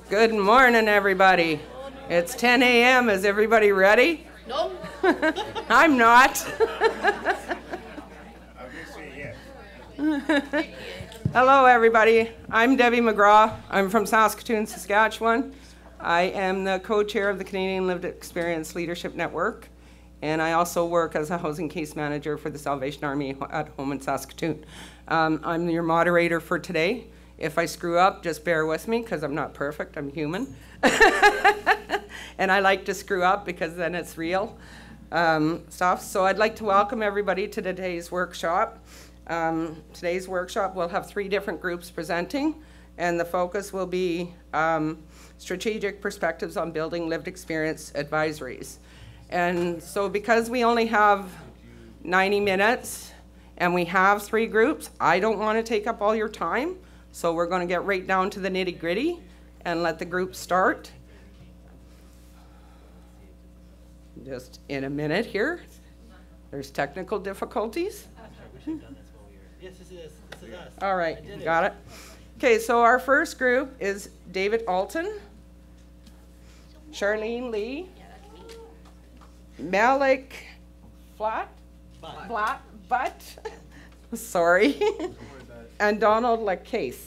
Good morning, everybody. It's 10 a.m. Is everybody ready? No. I'm not. Hello, everybody. I'm Debbie McGraw. I'm from Saskatoon, Saskatchewan. I am the co-chair of the Canadian Lived Experience Leadership Network, and I also work as a housing case manager for the Salvation Army at home in Saskatoon. I'm your moderator for today. If I screw up, just bear with me, because I'm not perfect, I'm human. And I like to screw up because then it's real stuff. So I'd like to welcome everybody to today's workshop. Today's workshop will have 3 different groups presenting, and the focus will be strategic perspectives on building lived experience advisories. And so because we only have 90 minutes and we have 3 groups, I don't want to take up all your time. So we're going to get right down to the nitty-gritty and let the group start. Just in a minute here. There's technical difficulties. Yes, this is us. All right, got it. Okay, so our first group is David Alton, Charlene Lee, Malik Butt, sorry, and Donald Lacase.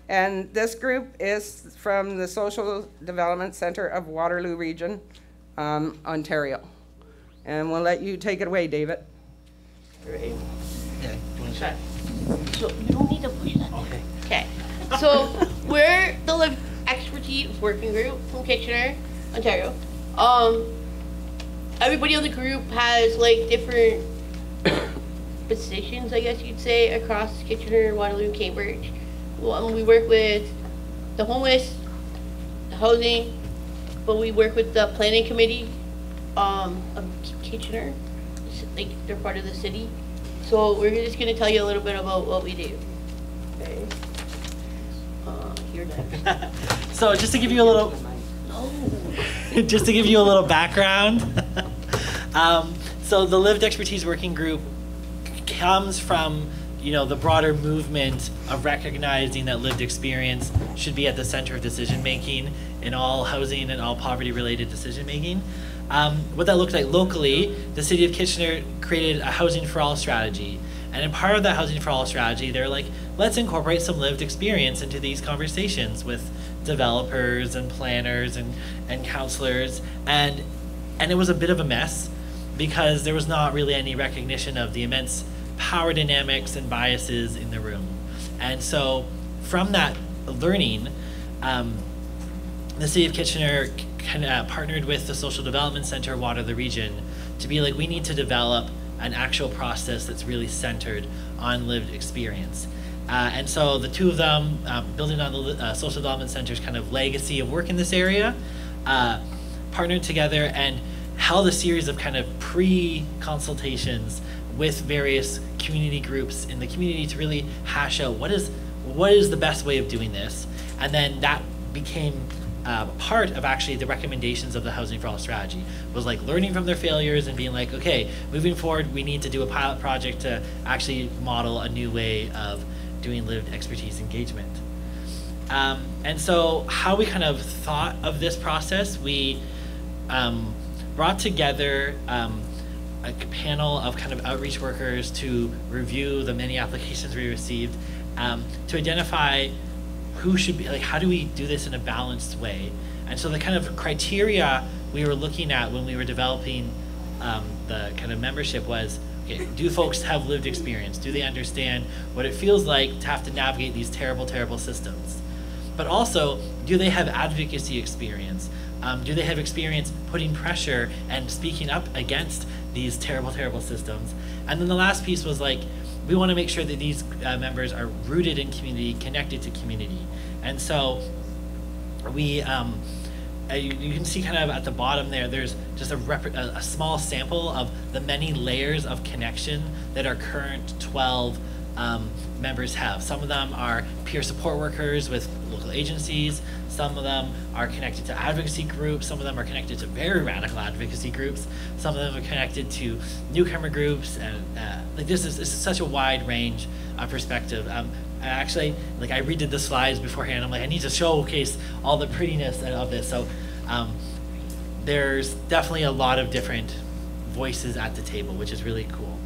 And this group is from the Social Development Center of Waterloo Region, Ontario. And we'll let you take it away, David. Great. Okay. So you don't need to push that. Okay. Okay. So we're the Lived Expertise Working Group from Kitchener, Ontario. Everybody on the group has like different positions, I guess you'd say, across Kitchener, Waterloo, Cambridge. We work with the homeless, the housing, but we work with the planning committee of Kitchener. Like they're part of the city. So we're just going to tell you a little bit about what we do. Okay. You're next. So just to give you a little, just to give you a little background. So the Lived Expertise Working Group comes from, the broader movement of recognizing that lived experience should be at the center of decision making in all housing and all poverty related decision making. What that looked like locally, the city of Kitchener created a housing for all strategy. And in part of that housing for all strategy, they're like, let's incorporate some lived experience into these conversations with developers and planners and counselors. And it was a bit of a mess because there was not really any recognition of the immense power dynamics and biases in the room. And so from that learning, the city of Kitchener partnered with the Social Development Center of Waterloo Region to be like, we need to develop an actual process that's really centered on lived experience. And so the 2 of them, building on the Social Development Center's kind of legacy of work in this area, partnered together and held a series of kind of pre-consultations with various community groups in the community to really hash out what is the best way of doing this. And then that became part of actually the recommendations of the Housing for All strategy, was like learning from their failures and being like, okay, moving forward, we need to do a pilot project to actually model a new way of doing lived expertise engagement. And so how we kind of thought of this process, we brought together a panel of kind of outreach workers to review the many applications we received, to identify who should be, like, how do we do this in a balanced way? And so the kind of criteria we were looking at when we were developing the kind of membership was, okay, do folks have lived experience? Do they understand what it feels like to have to navigate these terrible, terrible systems? But also, do they have advocacy experience? Do they have experience putting pressure and speaking up against these terrible, terrible systems? And then the last piece was like, we want to make sure that these members are rooted in community, connected to community. And so we, you can see kind of at the bottom there, there's just a small sample of the many layers of connection that our current 12 members have. Some of them are peer support workers with local agencies. Some of them are connected to advocacy groups. Some of them are connected to very radical advocacy groups. Some of them are connected to newcomer groups. And like this is such a wide range of perspective. actually, like, I redid the slides beforehand. I'm like, I need to showcase all the prettiness of this. So there's definitely a lot of different voices at the table, which is really cool.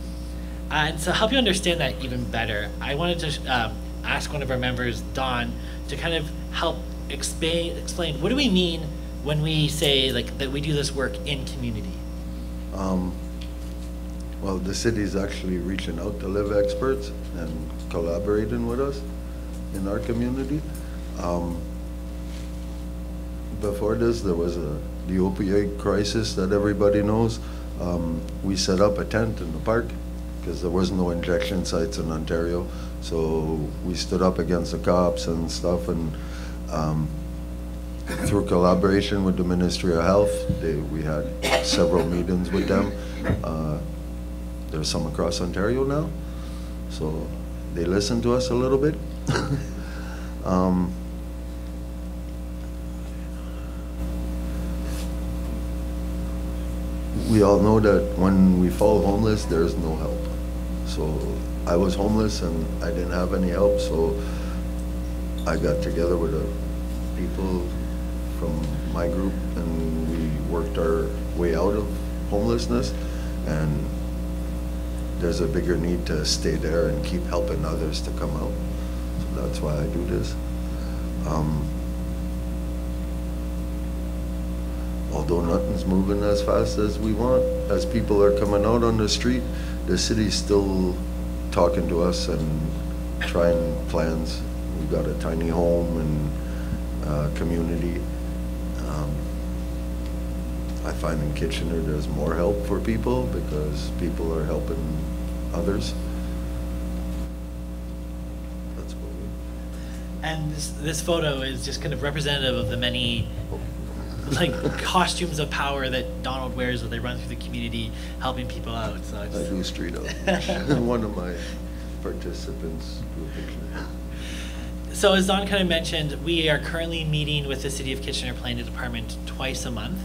And to help you understand that even better, I wanted to ask one of our members, Dawn, to kind of help explain what do we mean when we say like that we do this work in community? Well, the city is actually reaching out to Live Experts and collaborating with us in our community. Before this, there was the opioid crisis that everybody knows. We set up a tent in the park because there was no injection sites in Ontario. So we stood up against the cops and stuff, and through collaboration with the Ministry of Health, we had several meetings with them. There's some across Ontario now, so they listen to us a little bit. We all know that when we fall homeless, there's no help. So I was homeless and I didn't have any help, so I got together with the people from my group and we worked our way out of homelessness, and there's a bigger need to stay there and keep helping others to come out. So that's why I do this. Although nothing's moving as fast as we want, as people are coming out on the street, the city's still talking to us and trying plans. We've got a tiny home and community. I find in Kitchener there's more help for people because people are helping others. That's what we... And this photo is just kind of representative of the many like costumes of power that Donald wears when they run through the community helping people out. So it's... I do street out. One of my participants do a picture. So as Don kind of mentioned, we are currently meeting with the City of Kitchener Planning Department twice a month.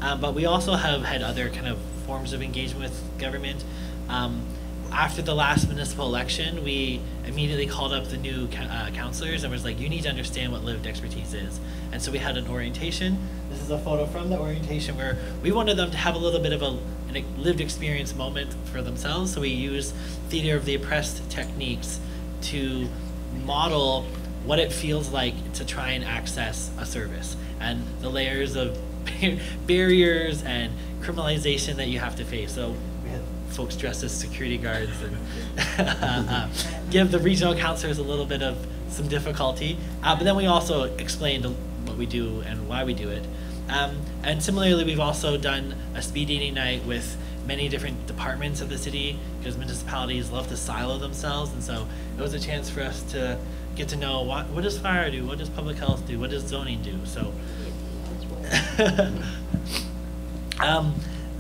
But we also have had other kind of forms of engagement with government. After the last municipal election, we immediately called up the new councillors and was like, you need to understand what lived expertise is. And so we had an orientation. This is a photo from the orientation where we wanted them to have a little bit of a lived experience moment for themselves. So we used theater of the oppressed techniques to model what it feels like to try and access a service and the layers of barriers and criminalization that you have to face. So we had folks dressed as security guards and give the regional counselors a little bit of some difficulty. But then we also explained what we do and why we do it. And similarly, we've also done a speed dating night with many different departments of the city because municipalities love to silo themselves, and so it was a chance for us to get to know what does fire do, what does public health do, what does zoning do. So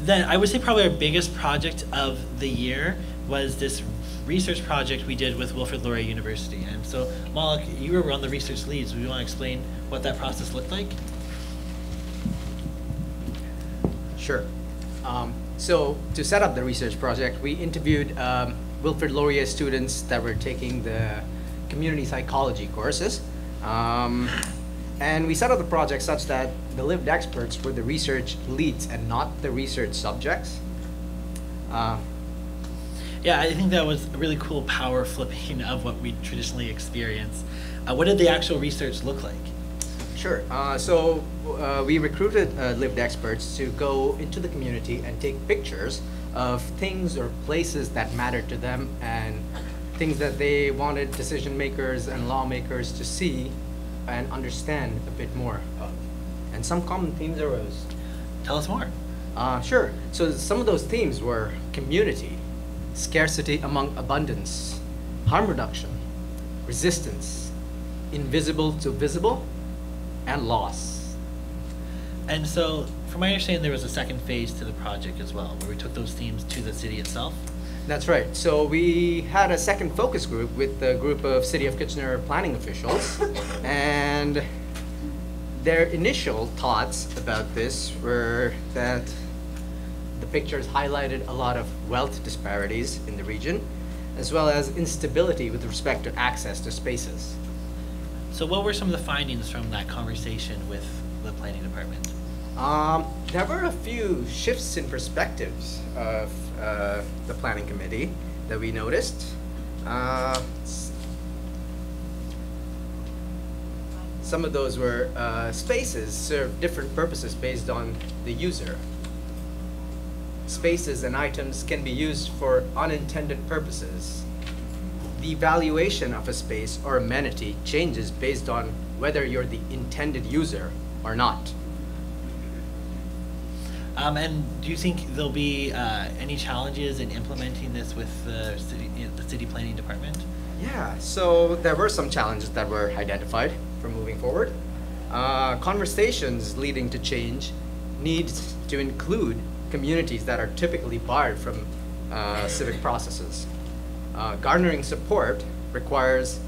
then I would say probably our biggest project of the year was this research project we did with Wilfrid Laurier University. And so Malik, you were on the research leads. Do you want to explain what that process looked like? Sure. So to set up the research project, we interviewed Wilfrid Laurier students that were taking the community psychology courses. And we set up the project such that the lived experts were the research leads and not the research subjects. Yeah, I think that was a really cool power flipping of what we traditionally experience. What did the actual research look like? Sure. So we recruited lived experts to go into the community and take pictures of things or places that mattered to them and things that they wanted decision makers and lawmakers to see and understand a bit more of. And some common themes arose. Tell us more. Sure. So some of those themes were community, scarcity among abundance, harm reduction, resistance, invisible to visible, and loss. And so, from my understanding, there was a second phase to the project as well, where we took those themes to the city itself. That's right. So we had a second focus group with a group of City of Kitchener planning officials, and their initial thoughts about this were that the pictures highlighted a lot of wealth disparities in the region, as well as instability with respect to access to spaces. So what were some of the findings from that conversation with the planning department? There were a few shifts in perspectives of the planning committee that we noticed. Some of those were spaces serve different purposes based on the user. Spaces and items can be used for unintended purposes. The valuation of a space or amenity changes based on whether you're the intended user or not. And do you think there'll be any challenges in implementing this with the city planning department? Yeah, so there were some challenges that were identified for moving forward. Conversations leading to change need to include communities that are typically barred from civic processes. Garnering support requires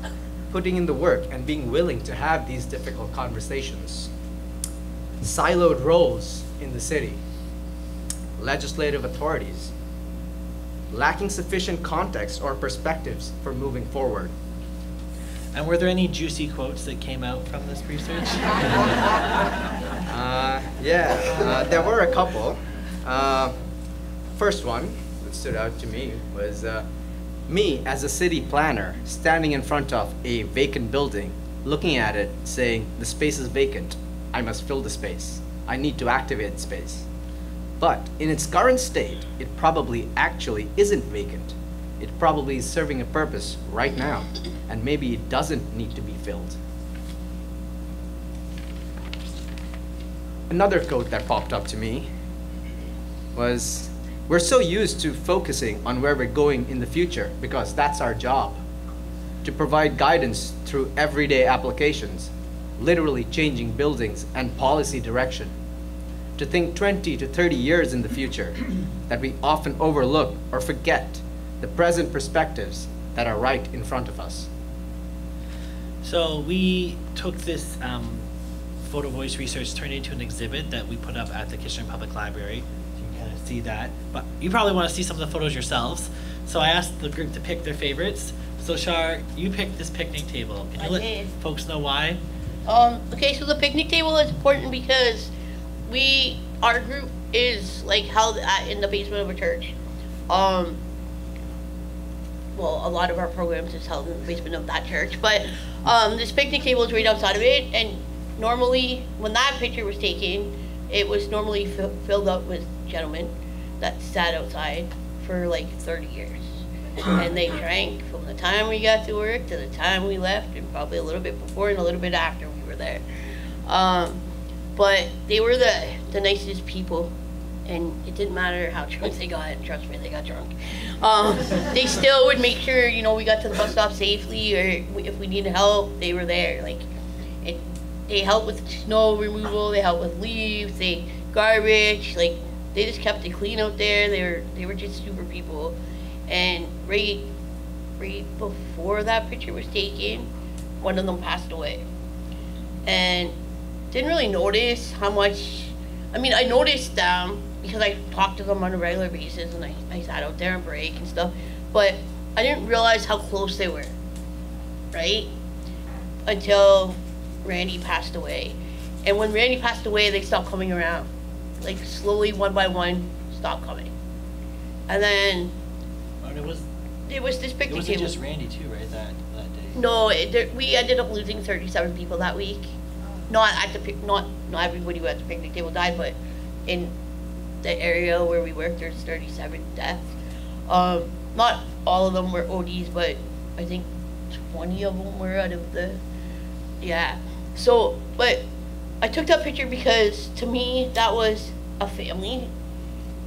putting in the work and being willing to have these difficult conversations. Siloed roles in the city, legislative authorities, lacking sufficient context or perspectives for moving forward. And were there any juicy quotes that came out from this research? There were a couple. First one that stood out to me was me as a city planner standing in front of a vacant building, looking at it, saying, the space is vacant. I must fill the space. I need to activate space. But in its current state, it probably actually isn't vacant. It probably is serving a purpose right now, and maybe it doesn't need to be filled. Another quote that popped up to me was, we're so used to focusing on where we're going in the future because that's our job. To provide guidance through everyday applications, literally changing buildings and policy direction. To think 20 to 30 years in the future, that we often overlook or forget the present perspectives that are right in front of us. So we took this photo voice research, turned it into an exhibit that we put up at the Kitchener Public Library. You can kind of see that, but you probably want to see some of the photos yourselves. So I asked the group to pick their favorites. So Shar, you picked this picnic table. Can you let folks know why? Okay, so the picnic table is important because our group is like held in the basement of a church. Well, a lot of our programs is held in the basement of that church, but this picnic table is right outside of it, and normally when that picture was taken, it was normally filled up with gentlemen that sat outside for like 30 years. And they drank from the time we got to work to the time we left, and probably a little bit before and a little bit after we were there. But they were the nicest people, and it didn't matter how drunk they got, and trust me, they got drunk. They still would make sure, we got to the bus stop safely, or if we needed help, they were there. They helped with snow removal, they helped with leaves, garbage, they just kept it clean out there. They were just super people. And right before that picture was taken, one of them passed away. And didn't really notice how much, I noticed them because I talked to them on a regular basis, and I sat out there and break and stuff, but I didn't realize how close they were, right? Until Randy passed away. And when Randy passed away, they stopped coming around. Slowly, one by one, stopped coming. And then it was this picnic table. It wasn't just Randy too, right, that day? No, we ended up losing 37 people that week. Not everybody who at the picnic table died, but in the area where we worked, there's 37 deaths. Not all of them were ODs, but I think 20 of them were out of the, yeah. So, but I took that picture because to me, that was a family,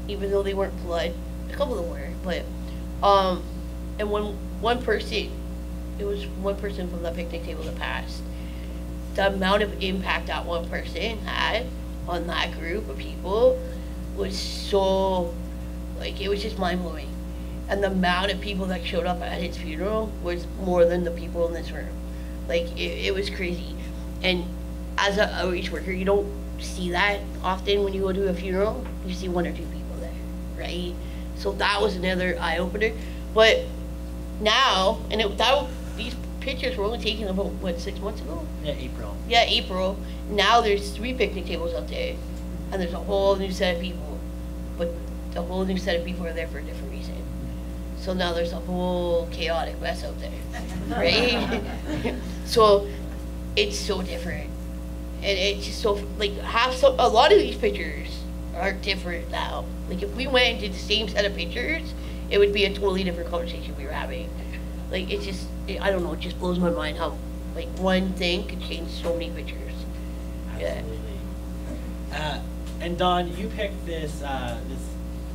even though they weren't blood. A couple of them were, but, and when one person, it was one person from the picnic table that passed, the amount of impact that one person had on that group of people was so, it was just mind-blowing. And the amount of people that showed up at his funeral was more than the people in this room. It was crazy. And as an outreach worker, you don't see that often when you go to a funeral. You see one or two people there, right? So that was another eye-opener. But now, and these pictures were only taken about, what, 6 months ago? Yeah, April. Yeah, April. Now there's 3 picnic tables out there, and there's a whole new set of people. But the whole new set of people are there for a different reason. So now there's a whole chaotic mess out there, right? So it's so different. And it's just so, like, a lot of these pictures are different now. Like, if we went and did the same set of pictures, it would be a totally different conversation we were having. Like, I don't know, it just blows my mind how, like, one thing could change so many pictures. Absolutely. And Dawn, you picked this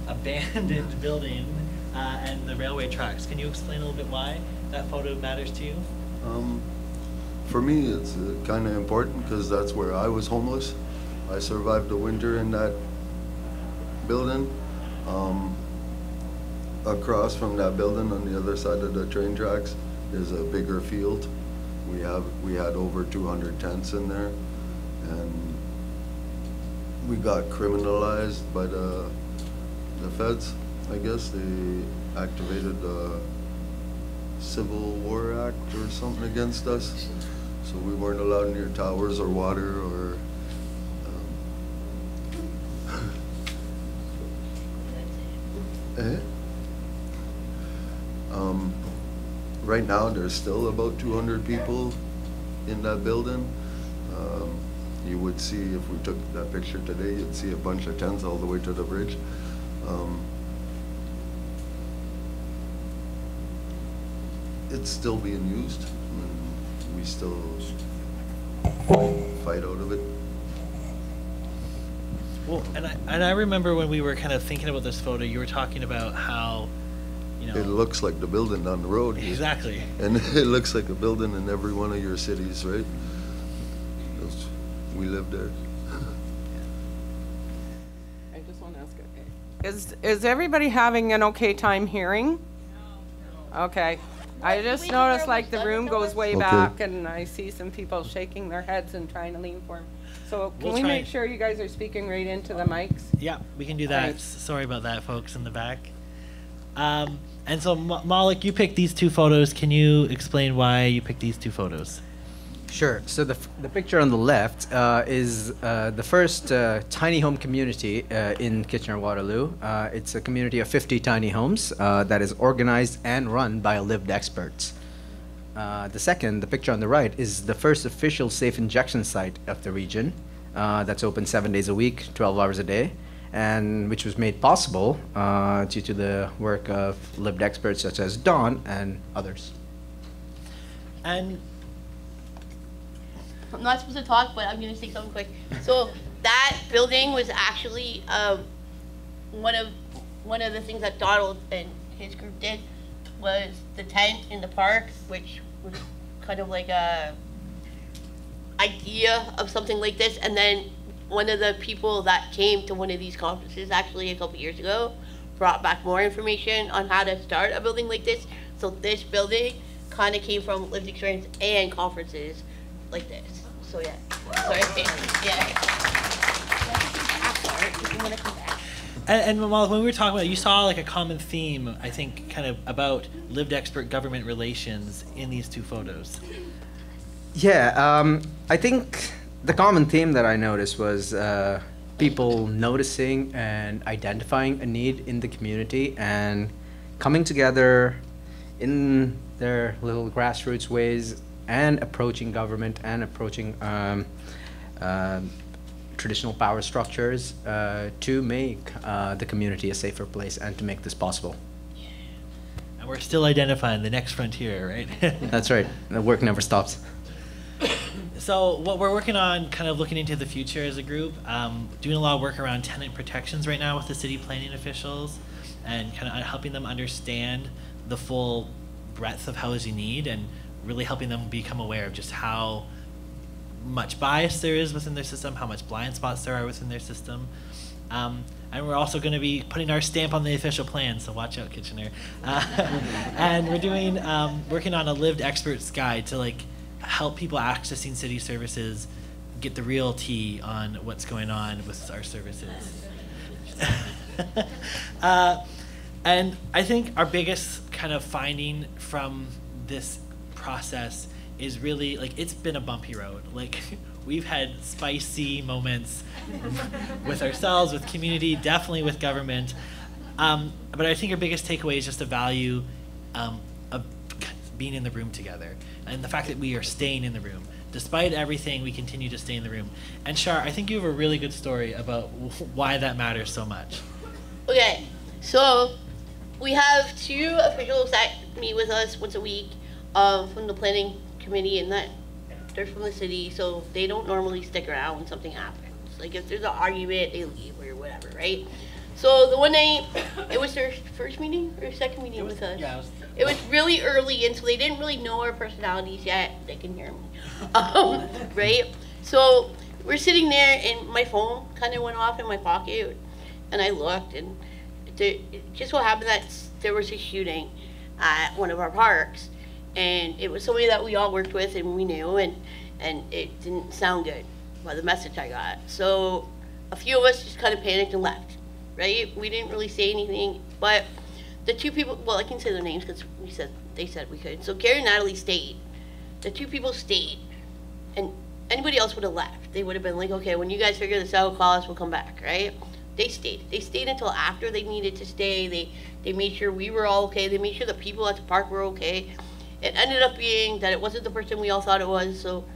abandoned building and the railway tracks. Can you explain a little bit why that photo matters to you? For me, it's kind of important because that's where I was homeless. I survived the winter in that building. Across from that building on the other side of the train tracks is a bigger field. We had over 200 tents in there, and we got criminalized by the feds. I guess they activated the Civil War Act or something against us, so we weren't allowed near towers or water or. Right now, there's still about 200 people in that building. You would see, if we took that picture today, you'd see a bunch of tents all the way to the bridge. It's still being used, and we still fight out of it. Well, and I remember when we were kind of thinking about this photo, you were talking about how, you know, It looks like the building down the road here. exactly. And it looks like a building in every one of your cities, right? We live there. I just want to ask, is everybody having an okay time hearing? No. Okay. I just we noticed can like the almost room done with goes way Okay. back, and I see some people shaking their heads and trying to lean forward. So can We'll we try- make sure you guys are speaking right into the mics? Yeah, we can do that. Thanks. Sorry about that, folks in the back. And so, Malik, you picked these 2 photos. Can you explain why you picked these 2 photos? Sure. So the picture on the left is the first tiny home community in Kitchener-Waterloo. It's a community of 50 tiny homes that is organized and run by Lived Experts. The picture on the right, is the first official safe injection site of the region that's open 7 days a week, 12 hours a day, and which was made possible due to the work of Lived Experts such as Dawn and others. And I'm not supposed to talk, but I'm going to say something quick. So that building was actually one of the things that Donald and his group did was the tent in the park, which was kind of like a idea of something like this. And then one of the people that came to one of these conferences actually a couple years ago brought back more information on how to start a building like this. So this building kind of came from lived experience and conferences like this. So yeah, sorry, And Malik, when we were talking about it, you saw like a common theme, I think, kind of about lived expert government relations in these 2 photos. Yeah, I think the common theme that I noticed was people noticing and identifying a need in the community and coming together in their little grassroots ways and approaching government and approaching traditional power structures to make the community a safer place and to make this possible. And we're still identifying the next frontier, right? That's right. The work never stops. So what we're working on, kind of looking into the future as a group, doing a lot of work around tenant protections right now with the city planning officials, and kind of helping them understand the full breadth of housing need, and really helping them become aware of just how much bias there is within their system, how much blind spots there are within their system. And we're also going to be putting our stamp on the official plan, so watch out, Kitchener. And we're doing, working on a lived experts guide to like help people accessing city services get the real tea on what's going on with our services. And I think our biggest kind of finding from this process is really, like, it's been a bumpy road. Like, we've had spicy moments with ourselves, with community, definitely with government. But I think our biggest takeaway is just the value of being in the room together, and the fact that we are staying in the room. Despite everything, we continue to stay in the room. And Shar, I think you have a really good story about why that matters so much. Okay, so we have 2 officials that meet with us once a week from the planning committee, and that they're from the city, so they don't normally stick around when something happens. Like if there's an argument, they leave or whatever, right? So the one night, it was their first meeting or second meeting with us. Yeah, it was really early, and so they didn't really know our personalities yet. They can hear me, right? So we're sitting there, and my phone kind of went off in my pocket, and I looked, and it just so happened that there was a shooting at one of our parks, and it was somebody that we all worked with and we knew, and it didn't sound good by the message I got. So a few of us just kind of panicked and left. Right? We didn't really say anything, but the 2 people, well, I can say their names because they said we could. So Gary and Natalie stayed. The 2 people stayed, and anybody else would have left. They would have been like, okay, when you guys figure this out, call us, we'll come back, right? They stayed. They stayed until after they needed to stay. They made sure we were all okay. They made sure the people at the park were okay. It ended up being that it wasn't the person we all thought it was, so,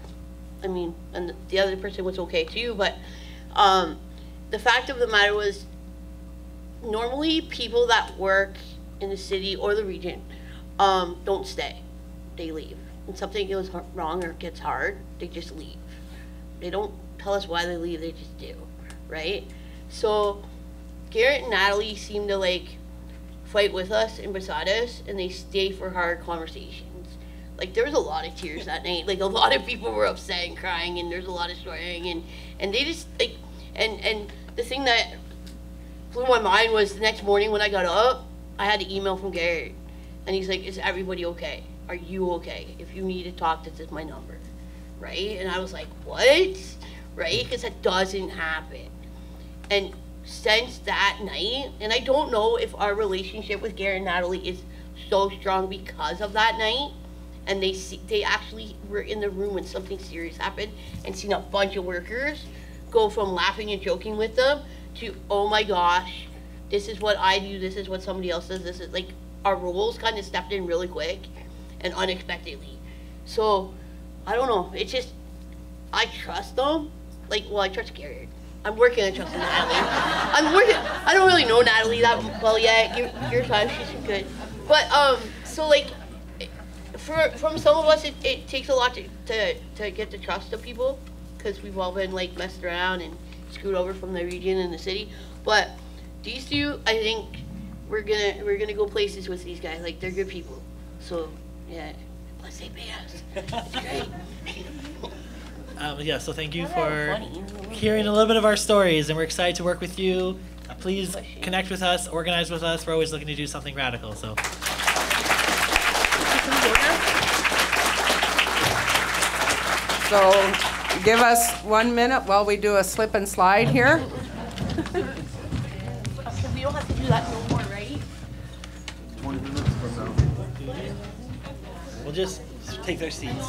I mean, and the other person was okay too, but the fact of the matter was, normally people that work in the city or the region don't stay. They leave. When something goes wrong or gets hard, they just leave. They don't tell us why they leave, they just do, right? So Garrett and Natalie seem to like fight with us and beside us, and they stay for hard conversations. Like there was a lot of tears that night. Like a lot of people were upset and crying, and there's a lot of swearing, and they just like, and the thing that blew my mind was the next morning when I got up, I had an email from Gary, and he's like, is everybody okay? Are you okay? If you need to talk, this is my number, right? And I was like, what? Right? Because that doesn't happen. And since that night, and I don't know if our relationship with Gary and Natalie is so strong because of that night, and they actually were in the room when something serious happened and seen a bunch of workers go from laughing and joking with them to, oh my gosh, this is what I do, this is what somebody else does, this is like, our roles kind of stepped in really quick and unexpectedly. So, I don't know, it's just, I trust them, like, well, I trust Gary. I'm working on trusting Natalie. I don't really know Natalie that well yet, your time, she's good. But, so like, from some of us, it takes a lot to get the trust of people, because we've all been like messed around and screwed over from the region and the city. But these 2, I think we're gonna go places with these guys. Like they're good people. So yeah, plus they pay us. It's great. Yeah, so thank you for hearing a little bit of our stories, and we're excited to work with you. Please connect with us, organize with us. We're always looking to do something radical. So. So give us 1 minute while we do a slip and slide here. We don't have to do that no more, right? 20 minutes from now. We'll just take their seats.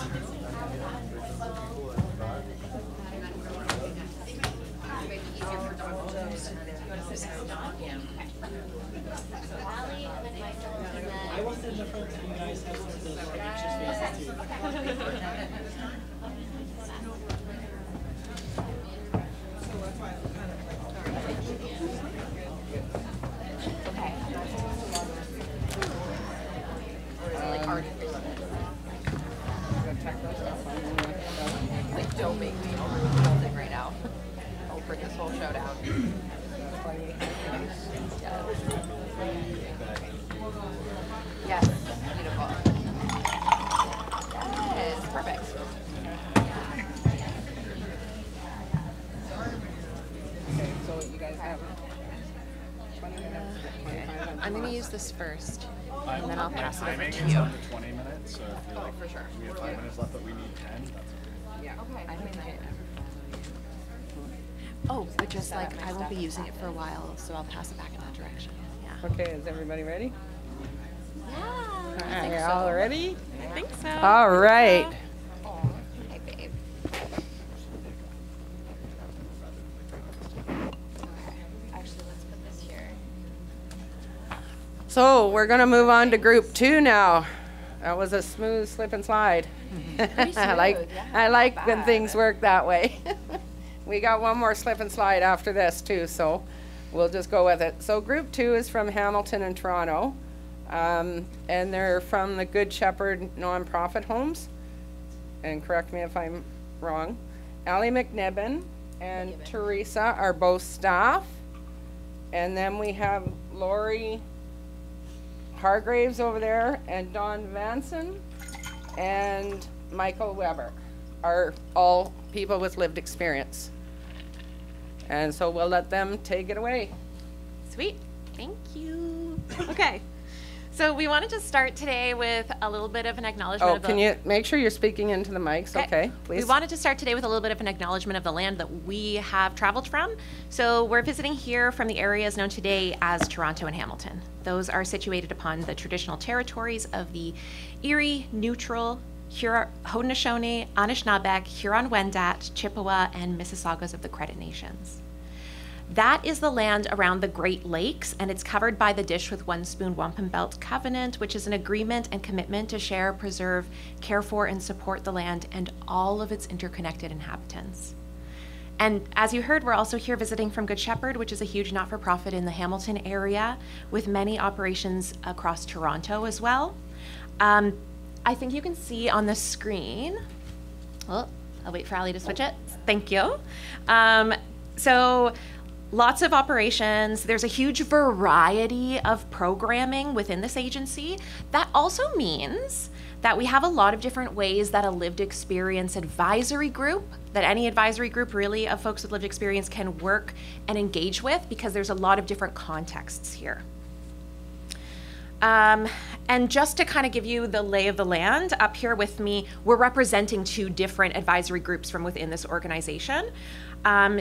I will sit in the front, you guys have the anxious faces too. Like, don't make me hold it right now. I'll bring this whole show down. Yes, beautiful. Yes, perfect. Okay, so you guys have 20 minutes, 25 minutes. I'm going to use this first, and then I'll pass it over Timing to is you. under 20 minutes, so if you're like, For sure. we have 5 minutes left, but we need 10, that's okay. Yeah. Okay. I think that. Oh, but just like, I won't be using it for a while, so I'll pass it back in that direction. Yeah. Okay, is everybody ready? Yeah. Are you all ready? I think so. All right. Hi, babe. Okay. Actually, let's put this here. So we're going to move on to group 2 now. That was a smooth slip and slide. I like when things work that way. We got one more slip and slide after this too, so we'll just go with it. So group 2 is from Hamilton and Toronto, and they're from the Good Shepherd nonprofit homes. And correct me if I'm wrong. Allie McNibbin and Teresa are both staff. And then we have Lori Hargraves over there, and Don Vanson and Michael Weber are all people with lived experience. And so we'll let them take it away. Sweet. Thank you. Okay. So we wanted to start today with a little bit of an acknowledgement Oh, of the... can you make sure you're speaking into the mics? Okay, please. We wanted to start today with a little bit of an acknowledgement of the land that we have traveled from. So we're visiting here from the areas known today as Toronto and Hamilton. Those are situated upon the traditional territories of the Erie, Neutral, Haudenosaunee, Anishinaabeg, Huron-Wendat, Chippewa, and Mississaugas of the Credit Nations. That is the land around the Great Lakes, and it's covered by the Dish with One Spoon Wampum Belt Covenant, which is an agreement and commitment to share, preserve, care for, and support the land and all of its interconnected inhabitants. And as you heard, we're also here visiting from Good Shepherd, which is a huge not-for-profit in the Hamilton area with many operations across Toronto as well. I think you can see on the screen, oh, I'll wait for Ali to switch it. Thank you. So lots of operations. There's a huge variety of programming within this agency. That also means that we have a lot of different ways that a lived experience advisory group, that any advisory group really of folks with lived experience can work and engage with, because there's a lot of different contexts here. And just to kind of give you the lay of the land, up here with me, we're representing 2 different advisory groups from within this organization.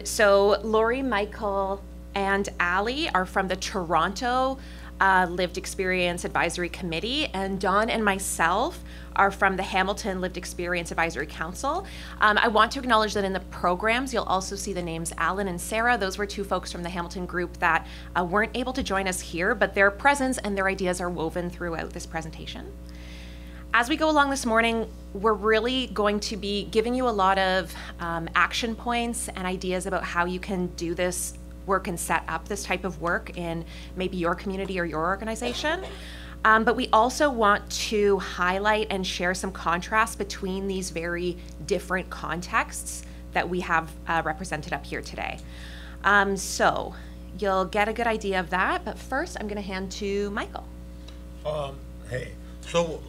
So Lori, Michael, and Ali are from the Toronto Lived Experience Advisory Committee, and Dawn and myself are from the Hamilton Lived Experience Advisory Council. I want to acknowledge that in the programs, you'll also see the names Alan and Sarah. Those were 2 folks from the Hamilton group that weren't able to join us here, but their presence and their ideas are woven throughout this presentation. As we go along this morning, we're really going to be giving you a lot of action points and ideas about how you can do this work and set up this type of work in maybe your community or your organization. But we also want to highlight and share some contrast between these very different contexts that we have represented up here today. So you'll get a good idea of that, but first I'm going to hand to Michael. Hey, so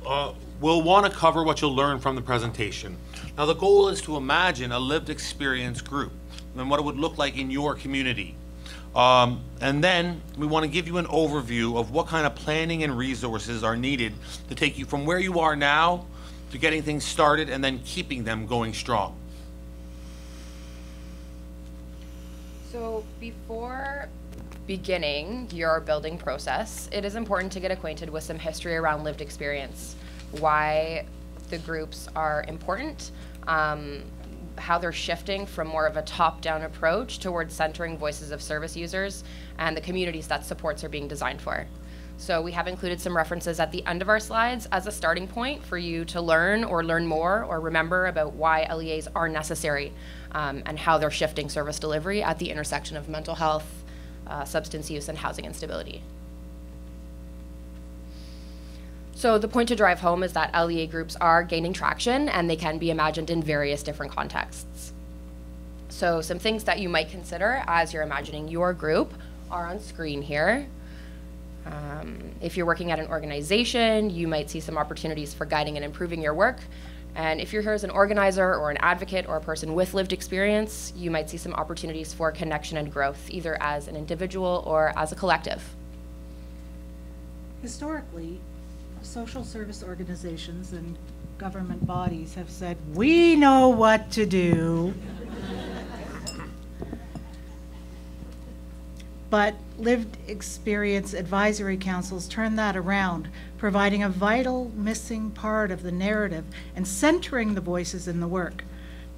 we'll want to cover what you'll learn from the presentation. Now the goal is to imagine a lived experience group and what it would look like in your community. And then we want to give you an overview of what kind of planning and resources are needed to take you from where you are now to getting things started and then keeping them going strong. So before beginning your building process, it is important to get acquainted with some history around lived experience, why the groups are important, how they're shifting from more of a top-down approach towards centering voices of service users and the communities that supports are being designed for. So we have included some references at the end of our slides as a starting point for you to learn or learn more or remember about why LEAs are necessary and how they're shifting service delivery at the intersection of mental health, substance use, and housing instability. So the point to drive home is that LEA groups are gaining traction and they can be imagined in various different contexts. So some things that you might consider as you're imagining your group are on screen here. If you're working at an organization, you might see some opportunities for guiding and improving your work. And if you're here as an organizer or an advocate or a person with lived experience, you might see some opportunities for connection and growth, either as an individual or as a collective. Historically, social service organizations and government bodies have said, we know what to do. But Lived Experience Advisory Councils turn that around, providing a vital missing part of the narrative and centering the voices in the work.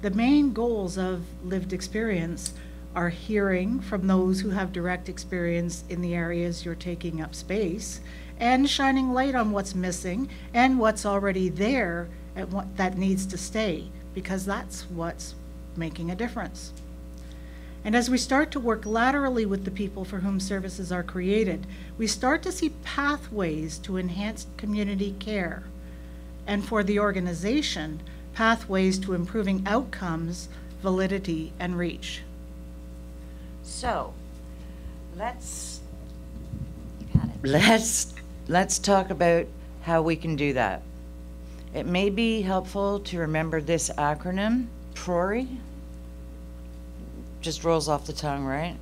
The main goals of Lived Experience are hearing from those who have direct experience in the areas you're taking up space, and shining light on what's missing and what's already there and what that needs to stay, because that's what's making a difference. And as we start to work laterally with the people for whom services are created, we start to see pathways to enhanced community care. And for the organization, pathways to improving outcomes, validity, and reach. So, let's talk about how we can do that. It may be helpful to remember this acronym, PRORI. Just rolls off the tongue, right?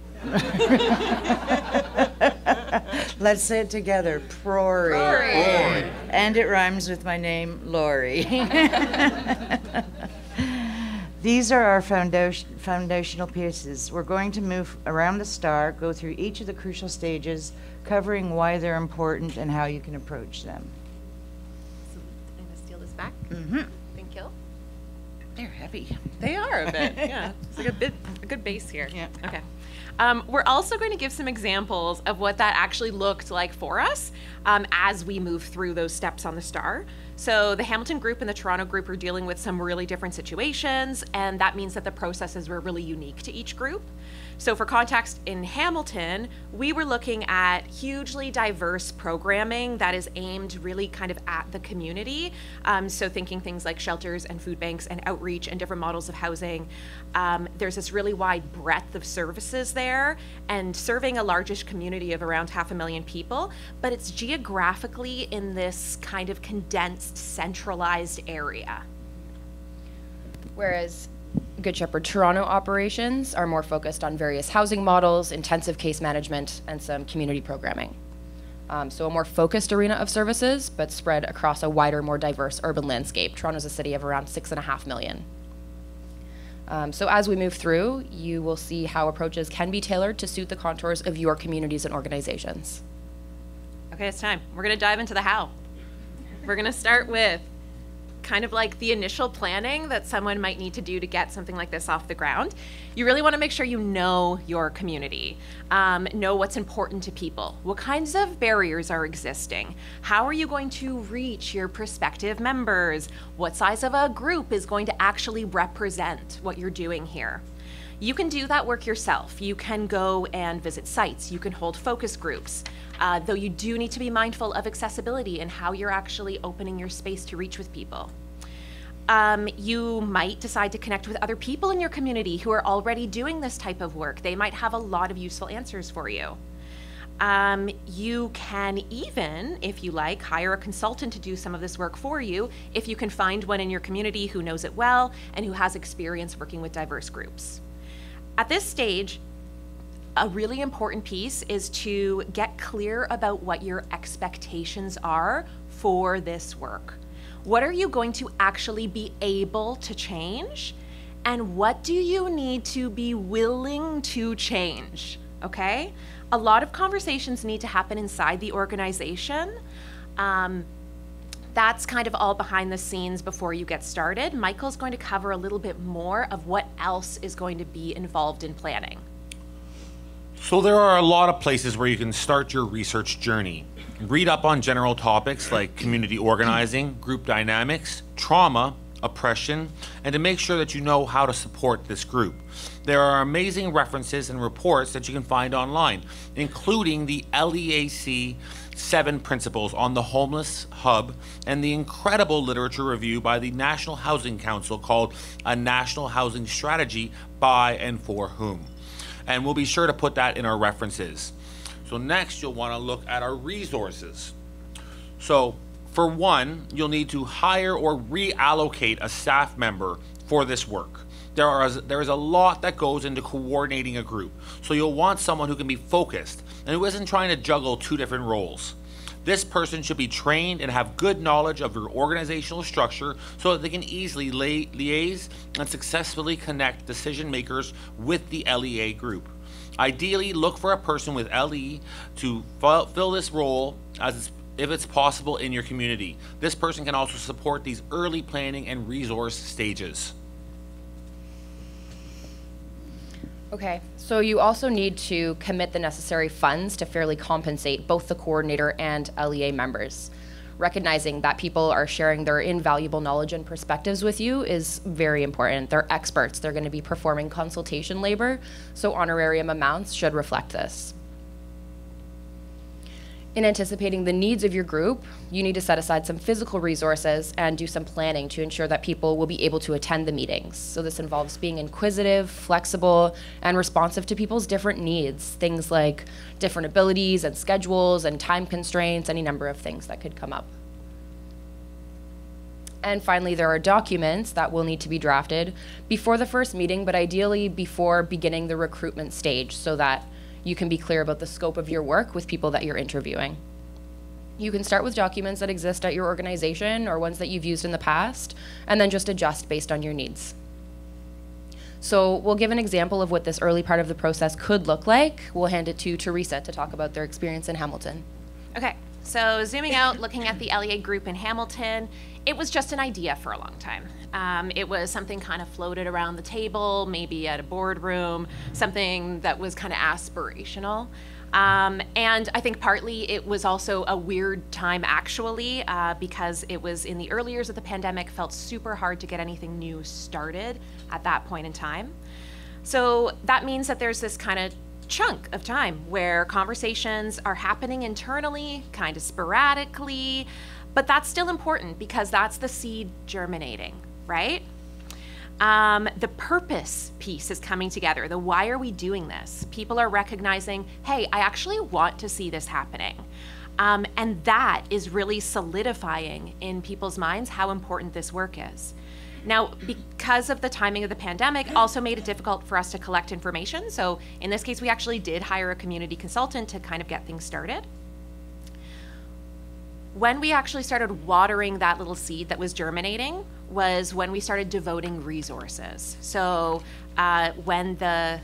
Let's say it together, PRORI. PRORI. And it rhymes with my name, Lori. These are our foundational pieces. We're going to move around the star, go through each of the crucial stages, covering why they're important and how you can approach them. So I'm gonna steal this back. Mm-hmm. Thank you. They're heavy. They are a bit, yeah. It's like a good base here. Yeah. Okay. We're also going to give some examples of what that actually looked like for us as we move through those steps on the star. So the Hamilton group and the Toronto group are dealing with some really different situations, and that means that the processes were really unique to each group. So for context, in Hamilton, we were looking at hugely diverse programming that is aimed really kind of at the community. So thinking things like shelters and food banks and outreach and different models of housing. There's this really wide breadth of services there and serving a largish community of around 500,000 people, but it's geographically in this kind of condensed, centralized area. Whereas Good Shepherd Toronto operations are more focused on various housing models, intensive case management, and some community programming. So a more focused arena of services, but spread across a wider, more diverse urban landscape. Toronto's a city of around 6.5 million. So as we move through, you will see how approaches can be tailored to suit the contours of your communities and organizations. Okay, it's time. We're gonna dive into the how. We're gonna start with kind of like the initial planning that someone might need to do to get something like this off the ground. You really want to make sure you know your community, know what's important to people, what kinds of barriers are existing, how are you going to reach your prospective members, what size of a group is going to actually represent what you're doing here. You can do that work yourself. You can go and visit sites, you can hold focus groups, though you do need to be mindful of accessibility and how you're actually opening your space to reach with people. You might decide to connect with other people in your community who are already doing this type of work. They might have a lot of useful answers for you. You can even, if you like, hire a consultant to do some of this work for you if you can find one in your community who knows it well and who has experience working with diverse groups. At this stage, a really important piece is to get clear about what your expectations are for this work. What are you going to actually be able to change? And what do you need to be willing to change? Okay? A lot of conversations need to happen inside the organization. That's kind of all behind the scenes before you get started. Michael's going to cover a little bit more of what else is going to be involved in planning. So there are a lot of places where you can start your research journey. Read up on general topics like community organizing, group dynamics, trauma, oppression, and to make sure that you know how to support this group. There are amazing references and reports that you can find online, including the LEAC 7 principles on the homeless hub and the incredible literature review by the National Housing Council called A National Housing Strategy by and for Whom. And we'll be sure to put that in our references. So next, you'll want to look at our resources. So for one, you'll need to hire or reallocate a staff member for this work. There is a lot that goes into coordinating a group. So you'll want someone who can be focused and who isn't trying to juggle 2 different roles. This person should be trained and have good knowledge of your organizational structure so that they can easily liaise and successfully connect decision makers with the LEA group. Ideally, look for a person with LE to fill this role if it's possible in your community. This person can also support these early planning and resource stages. Okay, so you also need to commit the necessary funds to fairly compensate both the coordinator and LEA members. Recognizing that people are sharing their invaluable knowledge and perspectives with you is very important. They're experts. They're going to be performing consultation labor, so honorarium amounts should reflect this. In anticipating the needs of your group, you need to set aside some physical resources and do some planning to ensure that people will be able to attend the meetings. So this involves being inquisitive, flexible, and responsive to people's different needs, things like different abilities and schedules and time constraints, any number of things that could come up. And finally, there are documents that will need to be drafted before the first meeting, but ideally before beginning the recruitment stage so that you can be clear about the scope of your work with people that you're interviewing. You can start with documents that exist at your organization or ones that you've used in the past, and then just adjust based on your needs. So we'll give an example of what this early part of the process could look like. We'll hand it to Teresa to talk about their experience in Hamilton. Okay, so zooming out, looking at the LEA group in Hamilton, it was just an idea for a long time. It was something kind of floated around the table, maybe at a boardroom, something that was kind of aspirational. And I think partly it was also a weird time actually, because it was in the early years of the pandemic, felt super hard to get anything new started at that point in time. So that means that there's this kind of chunk of time where conversations are happening internally, kind of sporadically, but that's still important because that's the seed germinating, right? The purpose piece is coming together. The why are we doing this? People are recognizing, hey, I actually want to see this happening. And that is really solidifying in people's minds how important this work is. Now, because of the timing of the pandemic, also made it difficult for us to collect information. So in this case, we actually did hire a community consultant to kind of get things started. When we actually started watering that little seed that was germinating was when we started devoting resources. So when the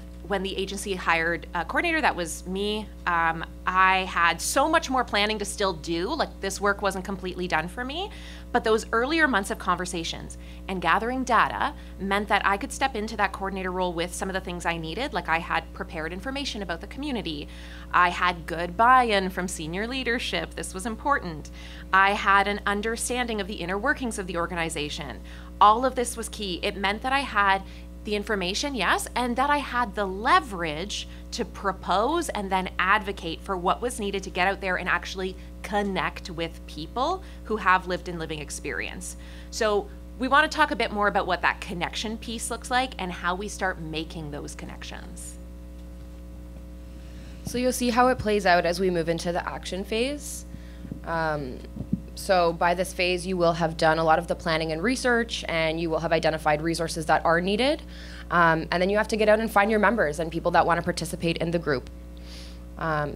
agency hired a coordinator, that was me, I had so much more planning to still do, like this work wasn't completely done for me, but those earlier months of conversations and gathering data meant that I could step into that coordinator role with some of the things I needed, like I had prepared information about the community, I had good buy-in from senior leadership, this was important, I had an understanding of the inner workings of the organization. All of this was key. It meant that I had the information, yes, and that I had the leverage to propose and then advocate for what was needed to get out there and actually connect with people who have lived and living experience. So we want to talk a bit more about what that connection piece looks like and how we start making those connections. So you'll see how it plays out as we move into the action phase. So by this phase, you will have done a lot of the planning and research, and you will have identified resources that are needed. And then you have to get out and find your members and people that want to participate in the group.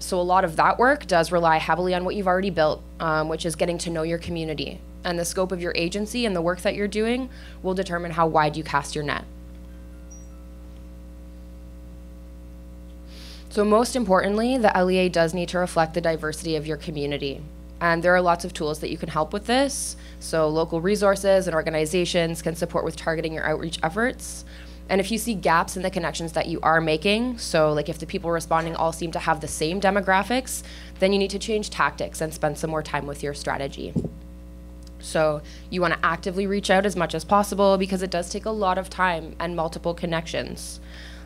So a lot of that work does rely heavily on what you've already built, which is getting to know your community. And the scope of your agency and the work that you're doing will determine how wide you cast your net. So most importantly, the LEA does need to reflect the diversity of your community. And there are lots of tools that you can help with this. So local resources and organizations can support with targeting your outreach efforts. And if you see gaps in the connections that you are making, so like if the people responding all seem to have the same demographics, then you need to change tactics and spend some more time with your strategy. So you want to actively reach out as much as possible because it does take a lot of time and multiple connections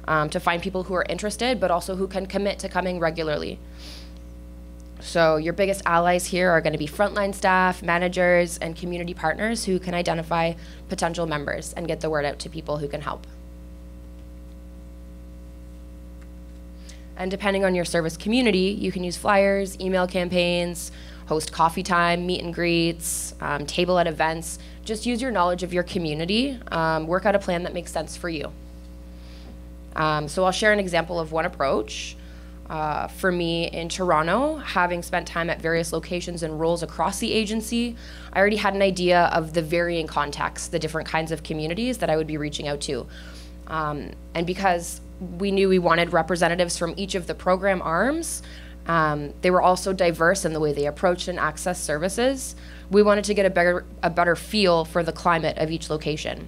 to find people who are interested, but also who can commit to coming regularly. So your biggest allies here are going to be frontline staff, managers, and community partners who can identify potential members and get the word out to people who can help. And depending on your service community, you can use flyers, email campaigns, host coffee time, meet and greets, table at events. Just use your knowledge of your community, work out a plan that makes sense for you. So I'll share an example of one approach. For me in Toronto, having spent time at various locations and roles across the agency, I already had an idea of the varying contexts, the different kinds of communities that I would be reaching out to. And because we knew we wanted representatives from each of the program arms, they were also diverse in the way they approached and accessed services. We wanted to get a better feel for the climate of each location.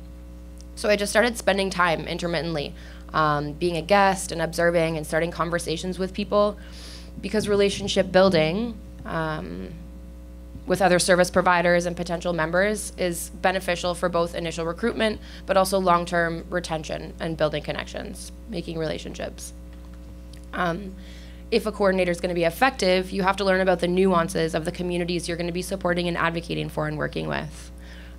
So I just started spending time intermittently, being a guest and observing and starting conversations with people, because relationship building with other service providers and potential members is beneficial for both initial recruitment, but also long-term retention and building connections, making relationships. If a coordinator is going to be effective, you have to learn about the nuances of the communities you're going to be supporting and advocating for and working with.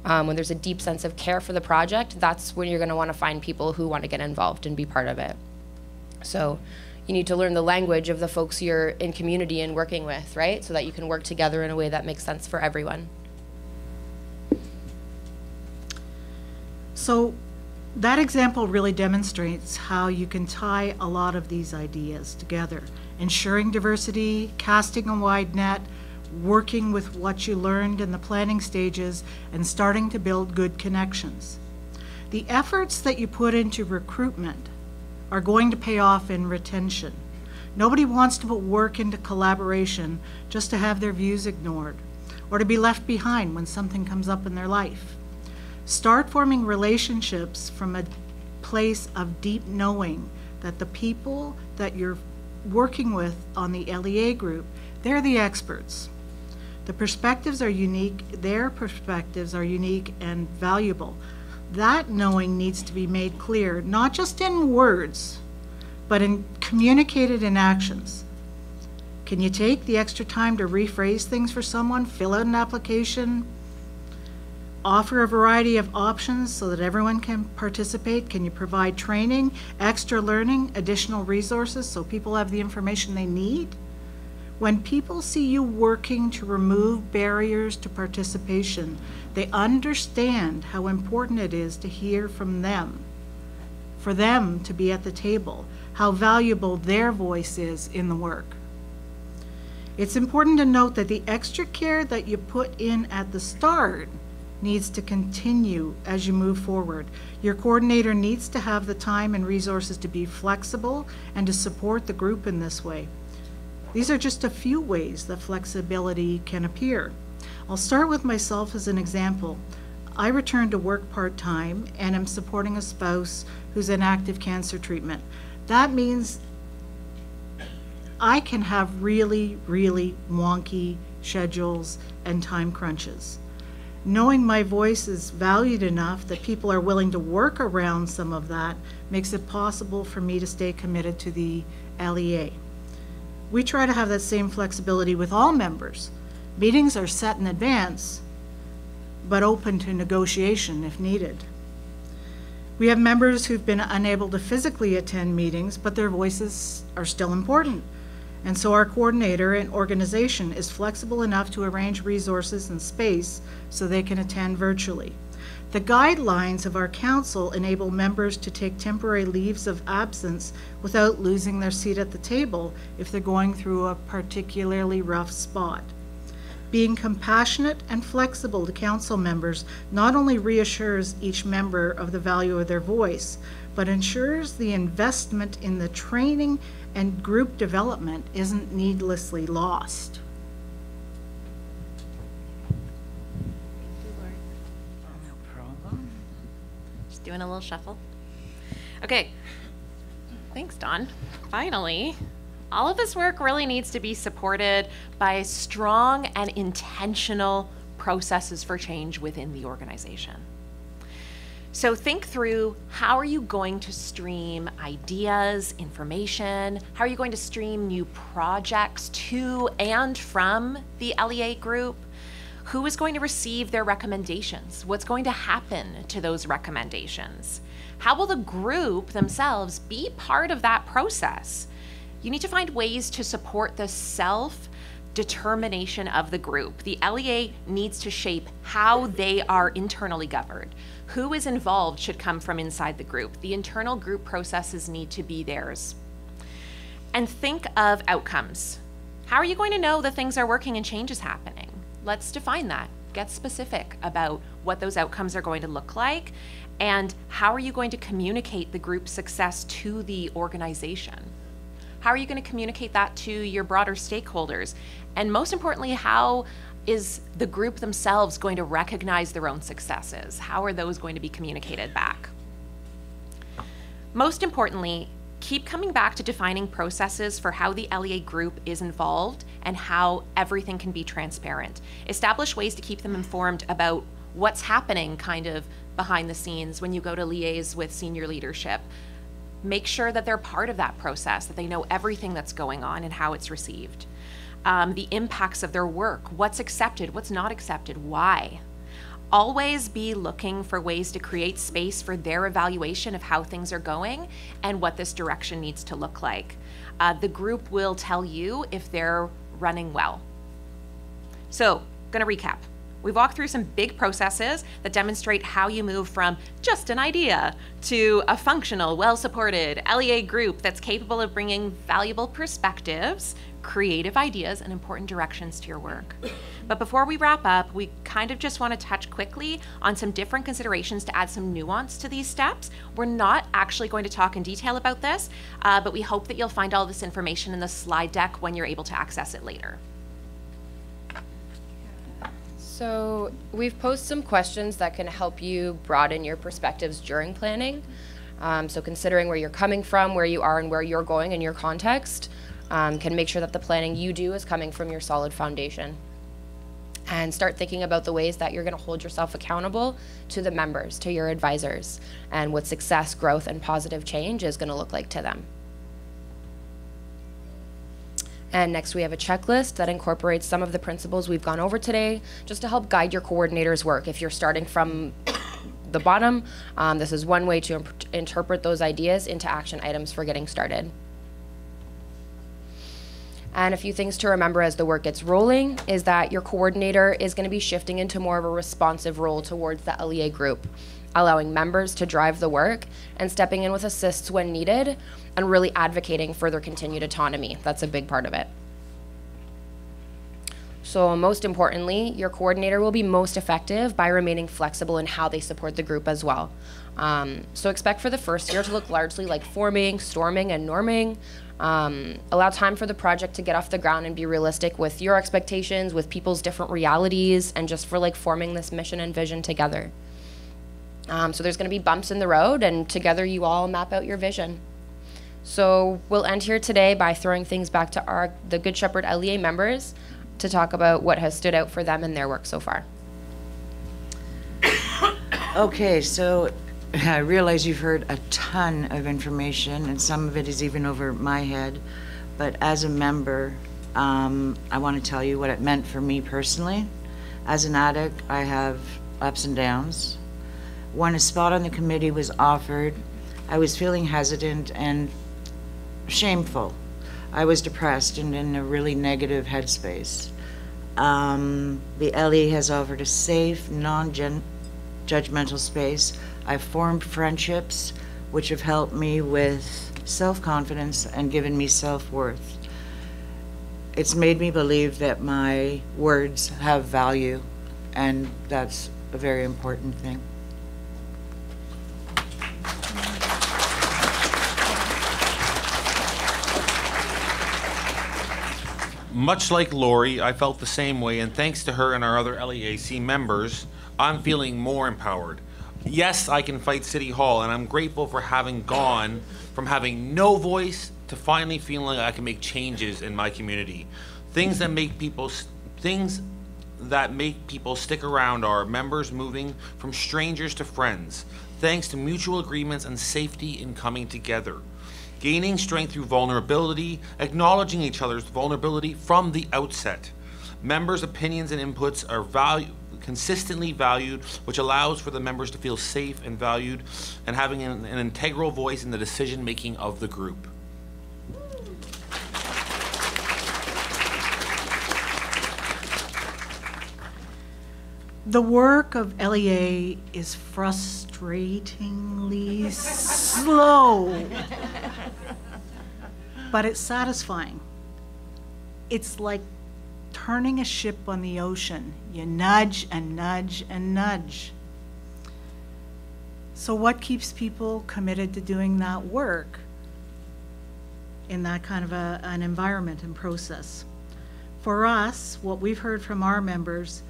When there's a deep sense of care for the project, that's when you're going to want to find people who want to get involved and be part of it. So you need to learn the language of the folks you're in community and working with, right? So that you can work together in a way that makes sense for everyone. So that example really demonstrates how you can tie a lot of these ideas together. Ensuring diversity, casting a wide net, working with what you learned in the planning stages, and starting to build good connections. The efforts that you put into recruitment are going to pay off in retention. Nobody wants to put work into collaboration just to have their views ignored or to be left behind when something comes up in their life. Start forming relationships from a place of deep knowing that the people that you're working with on the LEA group, they're the experts. The perspectives are unique, their perspectives are unique and valuable. That knowing needs to be made clear, not just in words, but communicated in actions. Can you take the extra time to rephrase things for someone, fill out an application, offer a variety of options so that everyone can participate? Can you provide training, extra learning, additional resources so people have the information they need? When people see you working to remove barriers to participation, they understand how important it is to hear from them, for them to be at the table, how valuable their voice is in the work. It's important to note that the extra care that you put in at the start needs to continue as you move forward. Your coordinator needs to have the time and resources to be flexible and to support the group in this way. These are just a few ways that flexibility can appear. I'll start with myself as an example. I returned to work part-time and am supporting a spouse who's in active cancer treatment. That means I can have really, really wonky schedules and time crunches. Knowing my voice is valued enough that people are willing to work around some of that makes it possible for me to stay committed to the LEA. We try to have that same flexibility with all members. Meetings are set in advance, but open to negotiation if needed. We have members who've been unable to physically attend meetings, but their voices are still important. And so our coordinator and organization is flexible enough to arrange resources and space so they can attend virtually. The guidelines of our council enable members to take temporary leaves of absence without losing their seat at the table if they're going through a particularly rough spot. Being compassionate and flexible to council members not only reassures each member of the value of their voice, but ensures the investment in the training and group development isn't needlessly lost. Just doing a little shuffle. Okay, thanks, Dawn. Finally, all of this work really needs to be supported by strong and intentional processes for change within the organization. So think through, how are you going to stream ideas, information? How are you going to stream new projects to and from the LEA group? Who is going to receive their recommendations? What's going to happen to those recommendations? How will the group themselves be part of that process? You need to find ways to support the self-determination of the group. The LEA needs to shape how they are internally governed. Who is involved should come from inside the group. The internal group processes need to be theirs. And think of outcomes. How are you going to know that things are working and change is happening? Let's define that. Get specific about what those outcomes are going to look like, and how are you going to communicate the group's success to the organization? How are you going to communicate that to your broader stakeholders? And most importantly, how is the group themselves going to recognize their own successes? How are those going to be communicated back? Most importantly, keep coming back to defining processes for how the LEA group is involved and how everything can be transparent. Establish ways to keep them informed about what's happening kind of behind the scenes when you go to liaise with senior leadership. Make sure that they're part of that process, that they know everything that's going on and how it's received. The impacts of their work, what's accepted, what's not accepted, why. Always be looking for ways to create space for their evaluation of how things are going and what this direction needs to look like. The group will tell you if they're running well. So, gonna recap. We've walked through some big processes that demonstrate how you move from just an idea to a functional, well-supported LEA group that's capable of bringing valuable perspectives, creative ideas, and important directions to your work. But before we wrap up, we kind of just want to touch quickly on some different considerations to add some nuance to these steps. We're not actually going to talk in detail about this, but we hope that you'll find all this information in the slide deck when you're able to access it later. So we've posed some questions that can help you broaden your perspectives during planning. So considering where you're coming from, where you are, and where you're going in your context, can make sure that the planning you do is coming from your solid foundation. And start thinking about the ways that you're going to hold yourself accountable to the members, to your advisors, and what success, growth, and positive change is going to look like to them. And next we have a checklist that incorporates some of the principles we've gone over today, just to help guide your coordinator's work. If you're starting from the bottom, this is one way to interpret those ideas into action items for getting started. And a few things to remember as the work gets rolling is that your coordinator is going to be shifting into more of a responsive role towards the LEA group, allowing members to drive the work and stepping in with assists when needed and really advocating for their continued autonomy. That's a big part of it. So most importantly, your coordinator will be most effective by remaining flexible in how they support the group as well. So expect for the first year to look largely like forming, storming, and norming. Allow time for the project to get off the ground and be realistic with your expectations, with people's different realities, and just for like forming this mission and vision together. So there's going to be bumps in the road, and together you all map out your vision. So we'll end here today by throwing things back to the Good Shepherd LEA members to talk about what has stood out for them in their work so far. Okay, so I realize you've heard a ton of information, and some of it is even over my head, but as a member, I want to tell you what it meant for me personally. As an addict, I have ups and downs. When a spot on the committee was offered, I was feeling hesitant and shameful. I was depressed and in a really negative headspace. The LE has offered a safe, non-judgmental space. I've formed friendships which have helped me with self-confidence and given me self-worth. It's made me believe that my words have value, and that's a very important thing. Much like Lori, I felt the same way, and thanks to her and our other LEAC members, I'm feeling more empowered. Yes, I can fight City Hall, and I'm grateful for having gone from having no voice to finally feeling like I can make changes in my community. Things that make people stick around are members moving from strangers to friends, thanks to mutual agreements and safety in coming together. Gaining strength through vulnerability, acknowledging each other's vulnerability from the outset. Members' opinions and inputs are consistently valued, which allows for the members to feel safe and valued, and having an integral voice in the decision-making of the group. The work of LEA is frustratingly slow. but it's satisfying. It's like turning a ship on the ocean. You nudge and nudge and nudge. So what keeps people committed to doing that work in that kind of an environment and process? For us, what we've heard from our members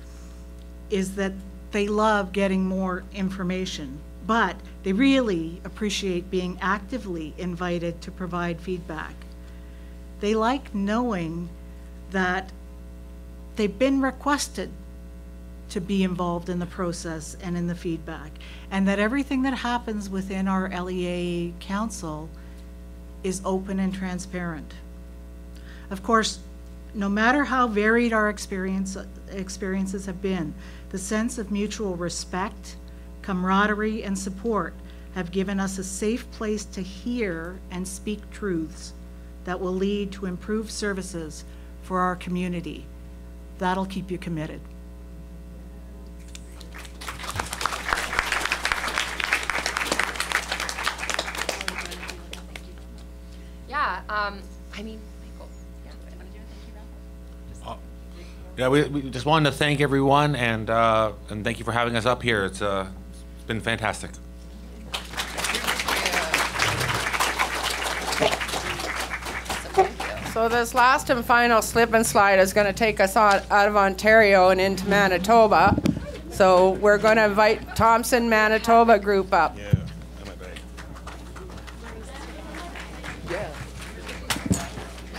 is that they love getting more information, but they really appreciate being actively invited to provide feedback. They like knowing that they've been requested to be involved in the process and in the feedback, and that everything that happens within our LEA council is open and transparent. Of course, no matter how varied our experiences have been, the sense of mutual respect, camaraderie, and support have given us a safe place to hear and speak truths that will lead to improved services for our community. That'll keep you committed. Yeah, I mean, Michael, yeah, I want to do it. Thank you, Ralph. Yeah, we just wanted to thank everyone and thank you for having us up here. It's been fantastic. So this last and final slip and slide is going to take us out of Ontario and into Manitoba. So we're going to invite Thompson Manitoba group up. Yeah, in my bag. Yeah.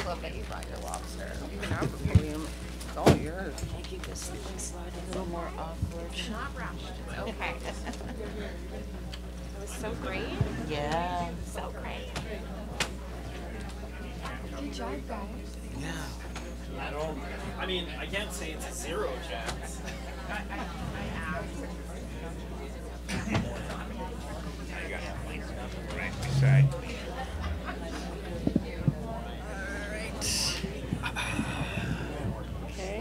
Love that you brought your lobster. You can have the podium. It's all yours. Can I keep this slip and slide a little more awkward? Not rushed. It's okay. It was so great. Yeah. So great. Good job, guys. Yeah. I mean, I can't say it's a zero chance. Right beside. Okay.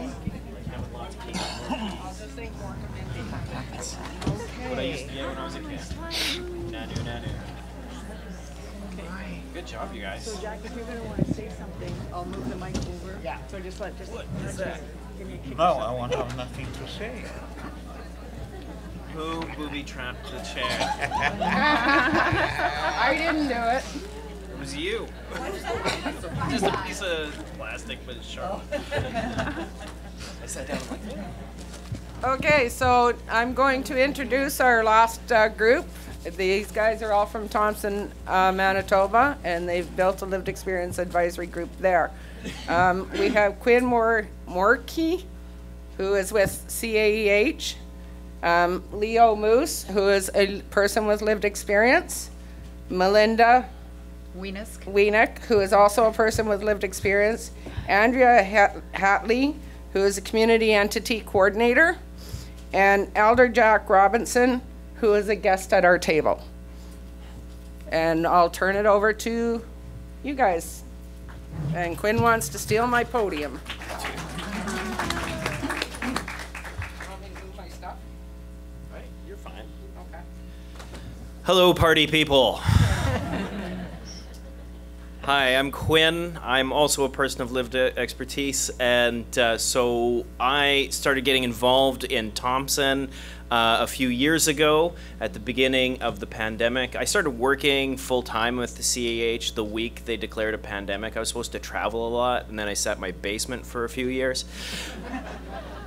What I used to get when I was a kid. Nanu, nanu. Good job, you guys. So Jack, if you're gonna wanna say something, I'll move the mic over. Yeah. So just What is that? give me a kick. No, I won't have nothing to say. Who booby trapped the chair? I didn't do it. It was you. Just a piece of plastic, but it's sharp. I sat down and I'm like, Okay, so I'm going to introduce our last group. These guys are all from Thompson, Manitoba, and they've built a Lived Experience Advisory group there. We have Quinn Morkey, who is with CAEH, Leo Moose, who is a person with lived experience, Melinda Wienik, who is also a person with lived experience, Andrea Hatley, who is a community entity coordinator, and Elder Jack Robinson, who is a guest at our table. And I'll turn it over to you guys. And Quinn wants to steal my podium. right, you're fine. Okay. Hello, party people. Hi, I'm Quinn. I'm also a person of lived expertise, and so I started getting involved in Thompson a few years ago at the beginning of the pandemic. I started working full-time with the CAH the week they declared a pandemic. I was supposed to travel a lot, and then I sat in my basement for a few years.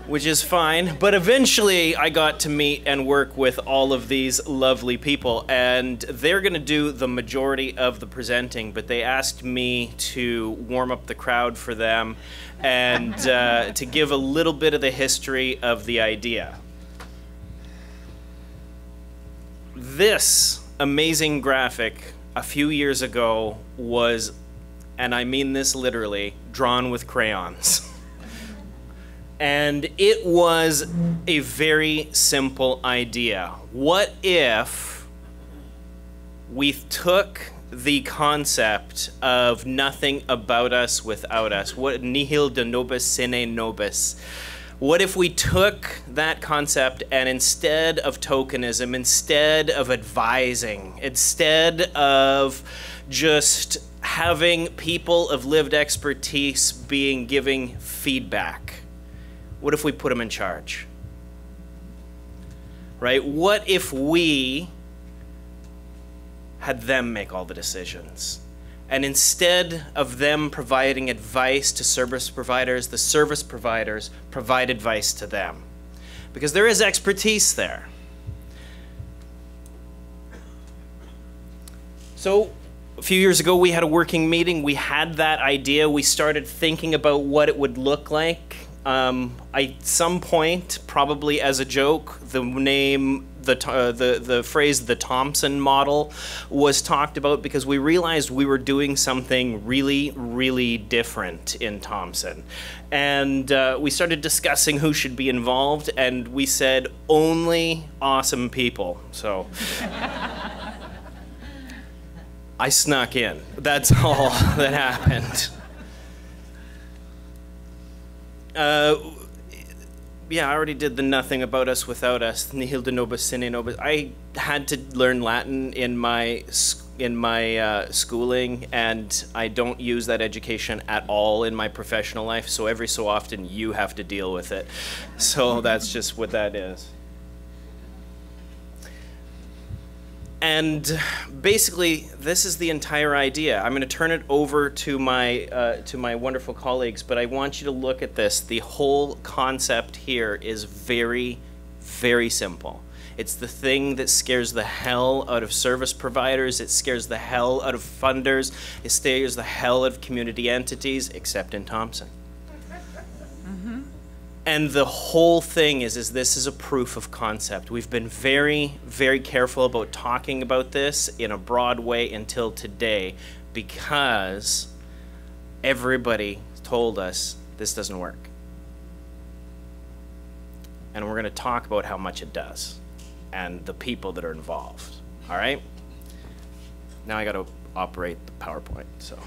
Which is fine, but eventually I got to meet and work with all of these lovely people, and they're gonna do the majority of the presenting, but they asked me to warm up the crowd for them and to give a little bit of the history of the idea. This amazing graphic a few years ago was, and I mean this literally, drawn with crayons. And it was a very simple idea. What if we took the concept of nothing about us without us, what nihil de nobis sine nobis? What if we took that concept and instead of tokenism, instead of advising, instead of just having people of lived expertise giving feedback, what if we put them in charge? Right? What if we had them make all the decisions? And instead of them providing advice to service providers, the service providers provide advice to them. Because there is expertise there. So a few years ago, we had a working meeting. We had that idea. We started thinking about what it would look like. At some point, probably as a joke, the phrase "the Thompson model" was talked about because we realized we were doing something really, really different in Thompson, and we started discussing who should be involved, and we said only awesome people. So. I snuck in. That's all that happened. Yeah, I already did the nothing about us without us. Nihil de nobis sine nobis. I had to learn Latin in my schooling, and I don't use that education at all in my professional life. So every so often, you have to deal with it. So that's just what that is. And basically, this is the entire idea. I'm going to turn it over to my wonderful colleagues, but I want you to look at this. The whole concept here is very, very simple. It's the thing that scares the hell out of service providers. It scares the hell out of funders. It scares the hell out of community entities, except in Thompson. And the whole thing is this is a proof of concept. We've been very, very careful about talking about this in a broad way until today because everybody told us this doesn't work. And we're going to talk about how much it does and the people that are involved. All right? Now I got to operate the PowerPoint, so.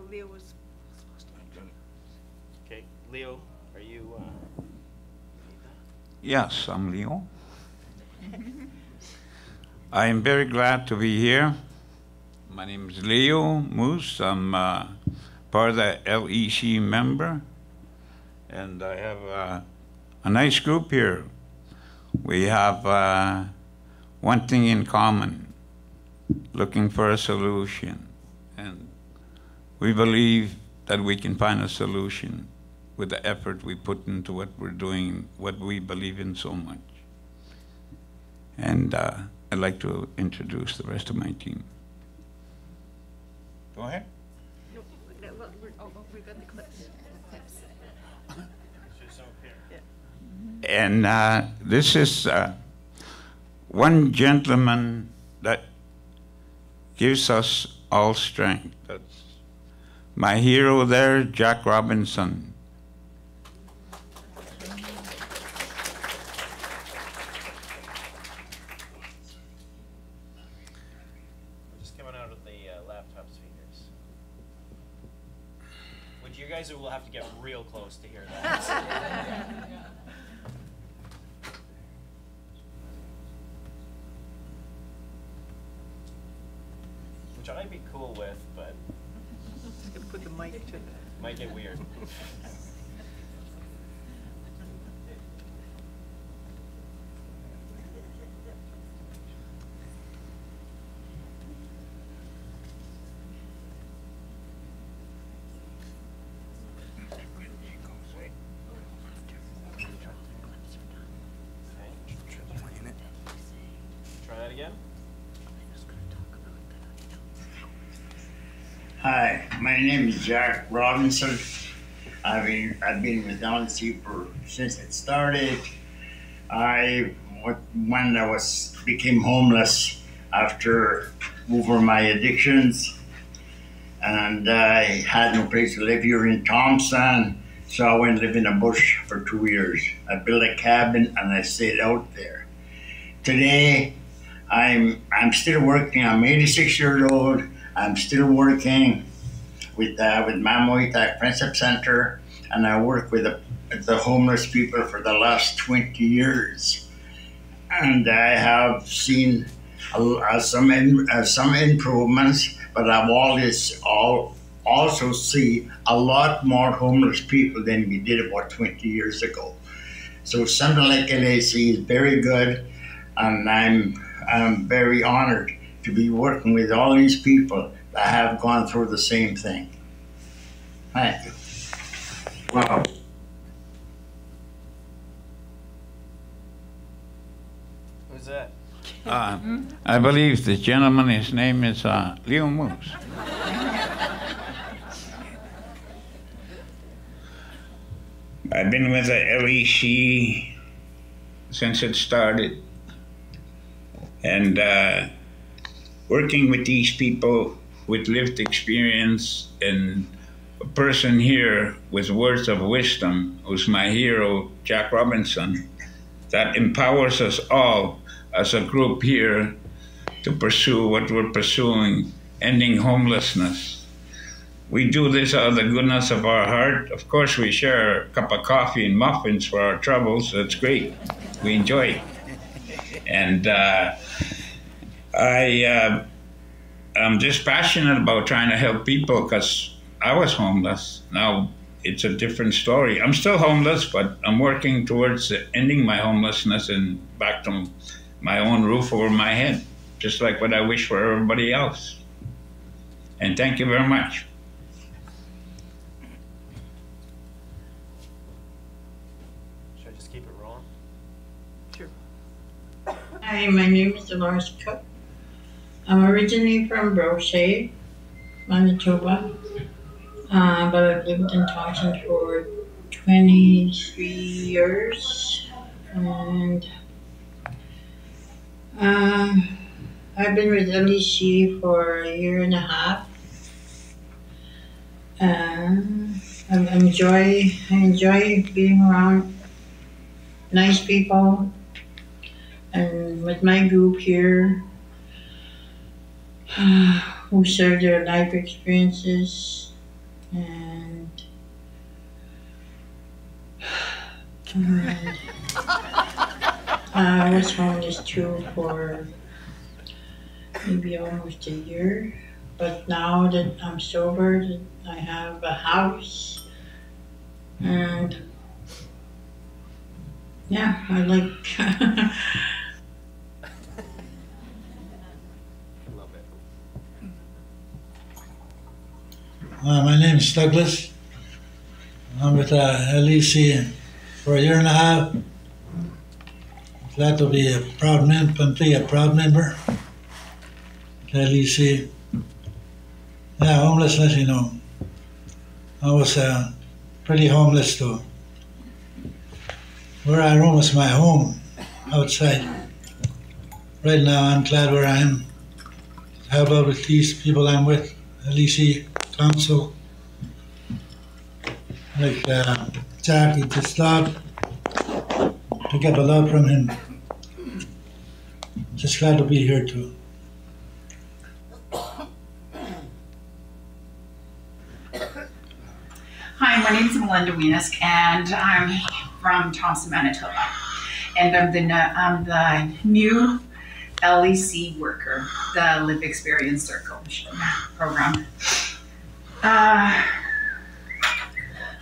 Leo was supposed to. Okay, Leo, are you? Yes, I'm Leo. I am very glad to be here. My name is Leo Moose. I'm part of the LEC member, and I have a nice group here. We have one thing in common: looking for a solution, and we believe that we can find a solution with the effort we put into what we're doing, what we believe in so much. And I'd like to introduce the rest of my team. Go ahead. We've got the clips. And this is one gentleman that gives us all strength. That's my hero there, Jack Robinson. We're just coming out of the laptop speakers. Which you guys will have to get real close to hear that. Which I'd be cool with, but Put the mic to might get weird. Try that again. Hi, my name is Jack Robinson. I've been with LNC since it started. When I became homeless after over my addictions, and I had no place to live here in Thompson, So I went and lived in a bush for 2 years. I built a cabin and I stayed out there. Today, I'm still working. I'm 86 years old. I'm still working with Mamoita Friendship Center, and I work with the homeless people for the last 20 years. And I have seen some improvements, but I've also see a lot more homeless people than we did about 20 years ago. So something like LAC is very good, and I'm very honored to be working with all these people that have gone through the same thing. Thank you. Wow. Who's that? I believe the gentleman, his name is Leo Moose. I've been with the LEC since it started, and working with these people with lived experience, and a person here with words of wisdom, who's my hero, Jack Robinson, that empowers us all as a group here to pursue what we're pursuing, ending homelessness. We do this out of the goodness of our heart. Of course, we share a cup of coffee and muffins for our troubles. That's great. We enjoy it. And I'm just passionate about trying to help people because I was homeless. Now it's a different story. I'm still homeless, but I'm working towards ending my homelessness and back to my own roof over my head, just like what I wish for everybody else. And thank you very much. Should I just keep it rolling? Sure. Hi, my name is Dolores Cook. I'm originally from Brochet, Manitoba, but I've lived in Thompson for 23 years, and I've been with LEC for a year and a half. I enjoy being around nice people, and with my group here, who share their life experiences, and I was homeless too for maybe almost a year, but now that I'm sober, I have a house, and yeah, I like My name is Douglas. I'm with LEC for a year and a half. Glad to be a proud member of LEC. Yeah, homelessness, you know. I was pretty homeless too. Where I roam is my home, outside. Right now, I'm glad where I am. I help out with these people I'm with, LEC Council. Like Jack, he just thought to get a lot from him. Just glad to be here too. Hi, my name is Melinda Wienusk, and I'm from Thompson, Manitoba. And I'm the new LEC worker, the Lived Experience Circle program.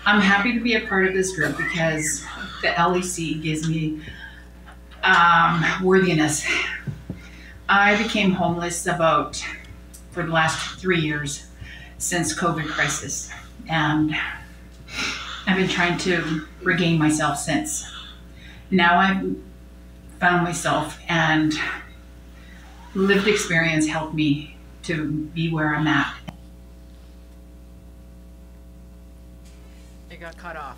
I'm happy to be a part of this group because the LEC gives me worthiness. I became homeless for the last 3 years since COVID crisis, and I've been trying to regain myself since. Now I've found myself, and lived experience helped me to be where I'm at. It got cut off.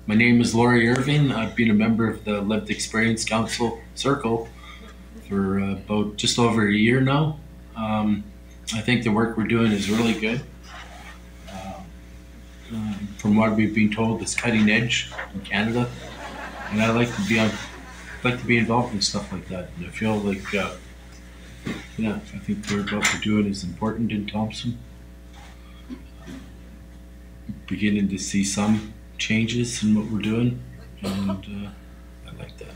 My name is Laurie Irving. I've been a member of the Lived Experience Council Circle for about just over a year now. I think the work we're doing is really good. from what we've been told, is cutting edge in Canada, and I like to be involved in stuff like that. And I feel like, yeah, I think what we're doing is important in Thompson. Beginning to see some changes in what we're doing, and I like that.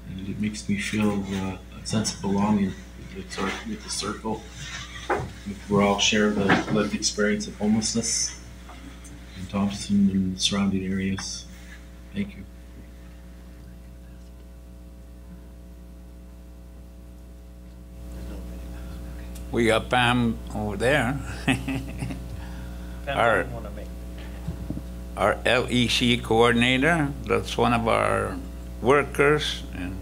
And it makes me feel a sense of belonging with the circle. We're all sharing the lived experience of homelessness in Thompson and the surrounding areas. Thank you. We got Pam over there. Our LEC coordinator, that's one of our workers, and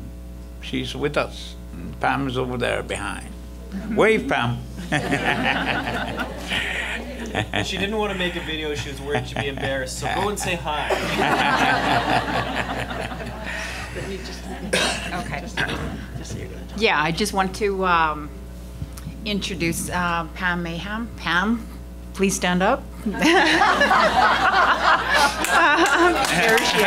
she's with us. And Pam's over there behind. Wave, Pam. She didn't want to make a video. She was worried she'd be embarrassed. So go and say hi. Okay. Yeah, I just want to introduce Pam Mayhem. Pam, please stand up. There she is.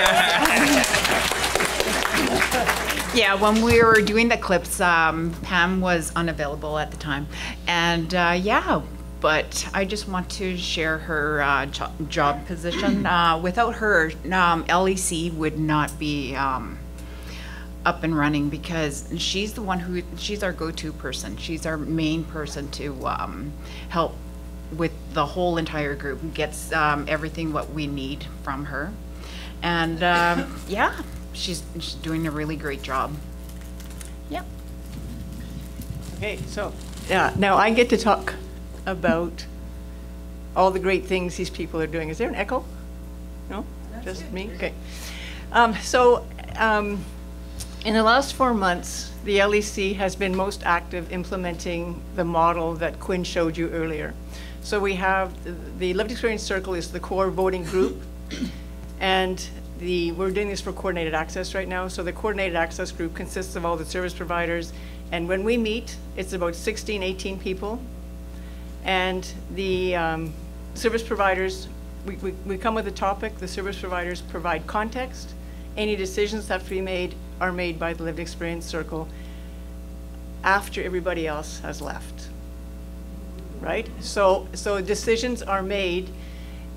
Yeah, when we were doing the clips, Pam was unavailable at the time. And yeah, but I just want to share her job position. Without her, LEC would not be up and running, because she's the one she's our go-to person. She's our main person to help with the whole entire group, gets everything what we need from her. And yeah, she's doing a really great job. Yeah. Okay, so now I get to talk about all the great things these people are doing. Is there an echo? No? Just me? Okay. In the last 4 months, the LEC has been most active implementing the model that Quinn showed you earlier. So we have the Lived Experience Circle is the core voting group, and we're doing this for coordinated access right now. So the coordinated access group consists of all the service providers, and when we meet, it's about 16, 18 people. And the service providers, we come with a topic, the service providers provide context. Any decisions that we made are made by the Lived Experience Circle after everybody else has left, right? So decisions are made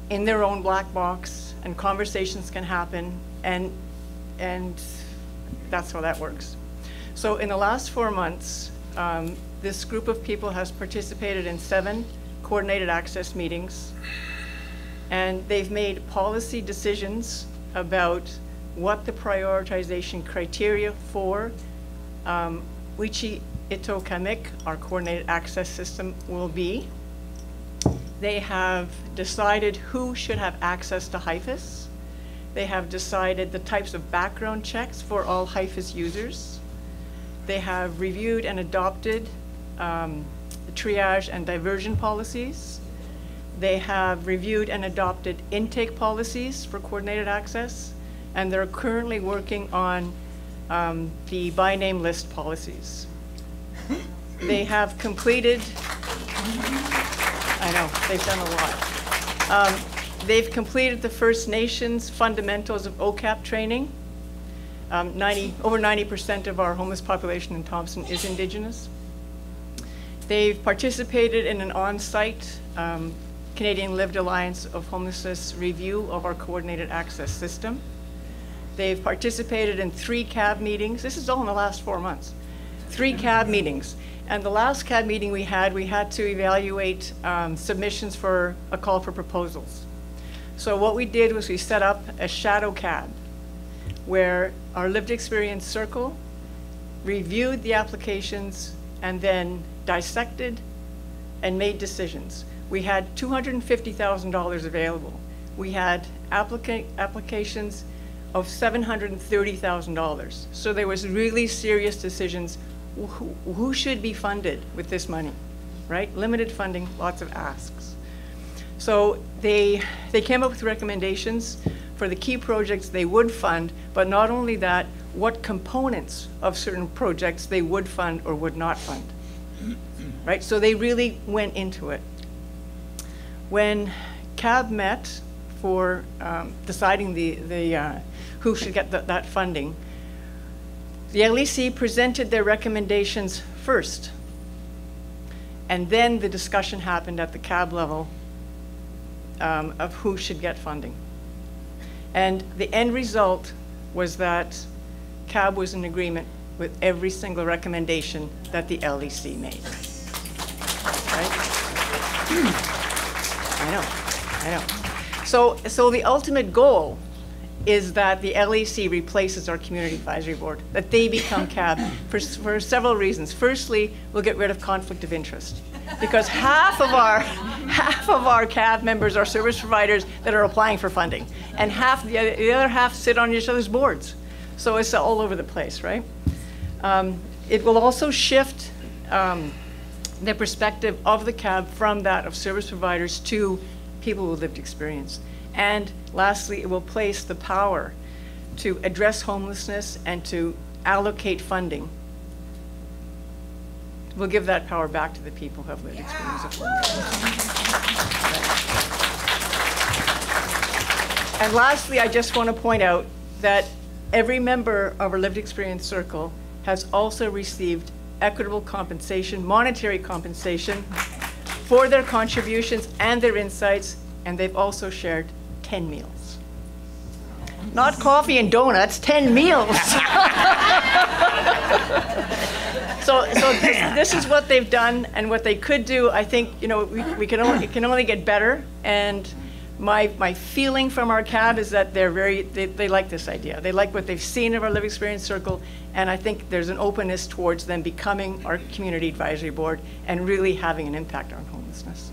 in their own black box, and conversations can happen, and that's how that works. So in the last 4 months, this group of people has participated in 7 coordinated access meetings, and they've made policy decisions about what the prioritization criteria for Wichi Ito Kamik, our coordinated access system, will be. They have decided who should have access to HIFIS. They have decided the types of background checks for all HIFIS users. They have reviewed and adopted triage and diversion policies. They have reviewed and adopted intake policies for coordinated access, and they're currently working on the by name list policies. They have completed, I know, they've done a lot. They've completed the First Nations fundamentals of OCAP training. Over 90% of our homeless population in Thompson is Indigenous. They've participated in an on-site Canadian Lived Alliance of Homelessness review of our coordinated access system. They've participated in 3 CAB meetings. This is all in the last 4 months. 3 CAB meetings. And the last CAB meeting we had to evaluate submissions for a call for proposals. So what we did was we set up a shadow CAB where our Lived Experience Circle reviewed the applications and then dissected and made decisions. We had $250,000 available. We had applications of $730,000. So there was really serious decisions. Who should be funded with this money, right? Limited funding, lots of asks. So they came up with recommendations for the key projects they would fund, but not only that, what components of certain projects they would fund or would not fund, right? So they really went into it. When CAB met for deciding who should get that funding, the LEC presented their recommendations first. And then the discussion happened at the CAB level of who should get funding. And the end result was that CAB was in agreement with every single recommendation that the LEC made. Right? I know. So the ultimate goal is that the LEC replaces our Community Advisory Board, that they become CAB for several reasons. Firstly, we'll get rid of conflict of interest, because half of our CAB members are service providers that are applying for funding, and the other half sit on each other's boards. So it's all over the place, right? It will also shift the perspective of the CAB from that of service providers to people with lived experience. And lastly, it will place the power to address homelessness and to allocate funding. We'll give that power back to the people who have lived experience of homelessness. And lastly, I just want to point out that every member of our lived experience circle has also received equitable compensation, monetary compensation, for their contributions and their insights, and they've also shared 10 meals. Not coffee and donuts, 10 meals. So this is what they've done and what they could do. I think, you know, it can only get better. And my feeling from our CAB is that they like this idea. They like what they've seen of our Lived Experience Circle, and I think there's an openness towards them becoming our Community Advisory Board and really having an impact on homelessness.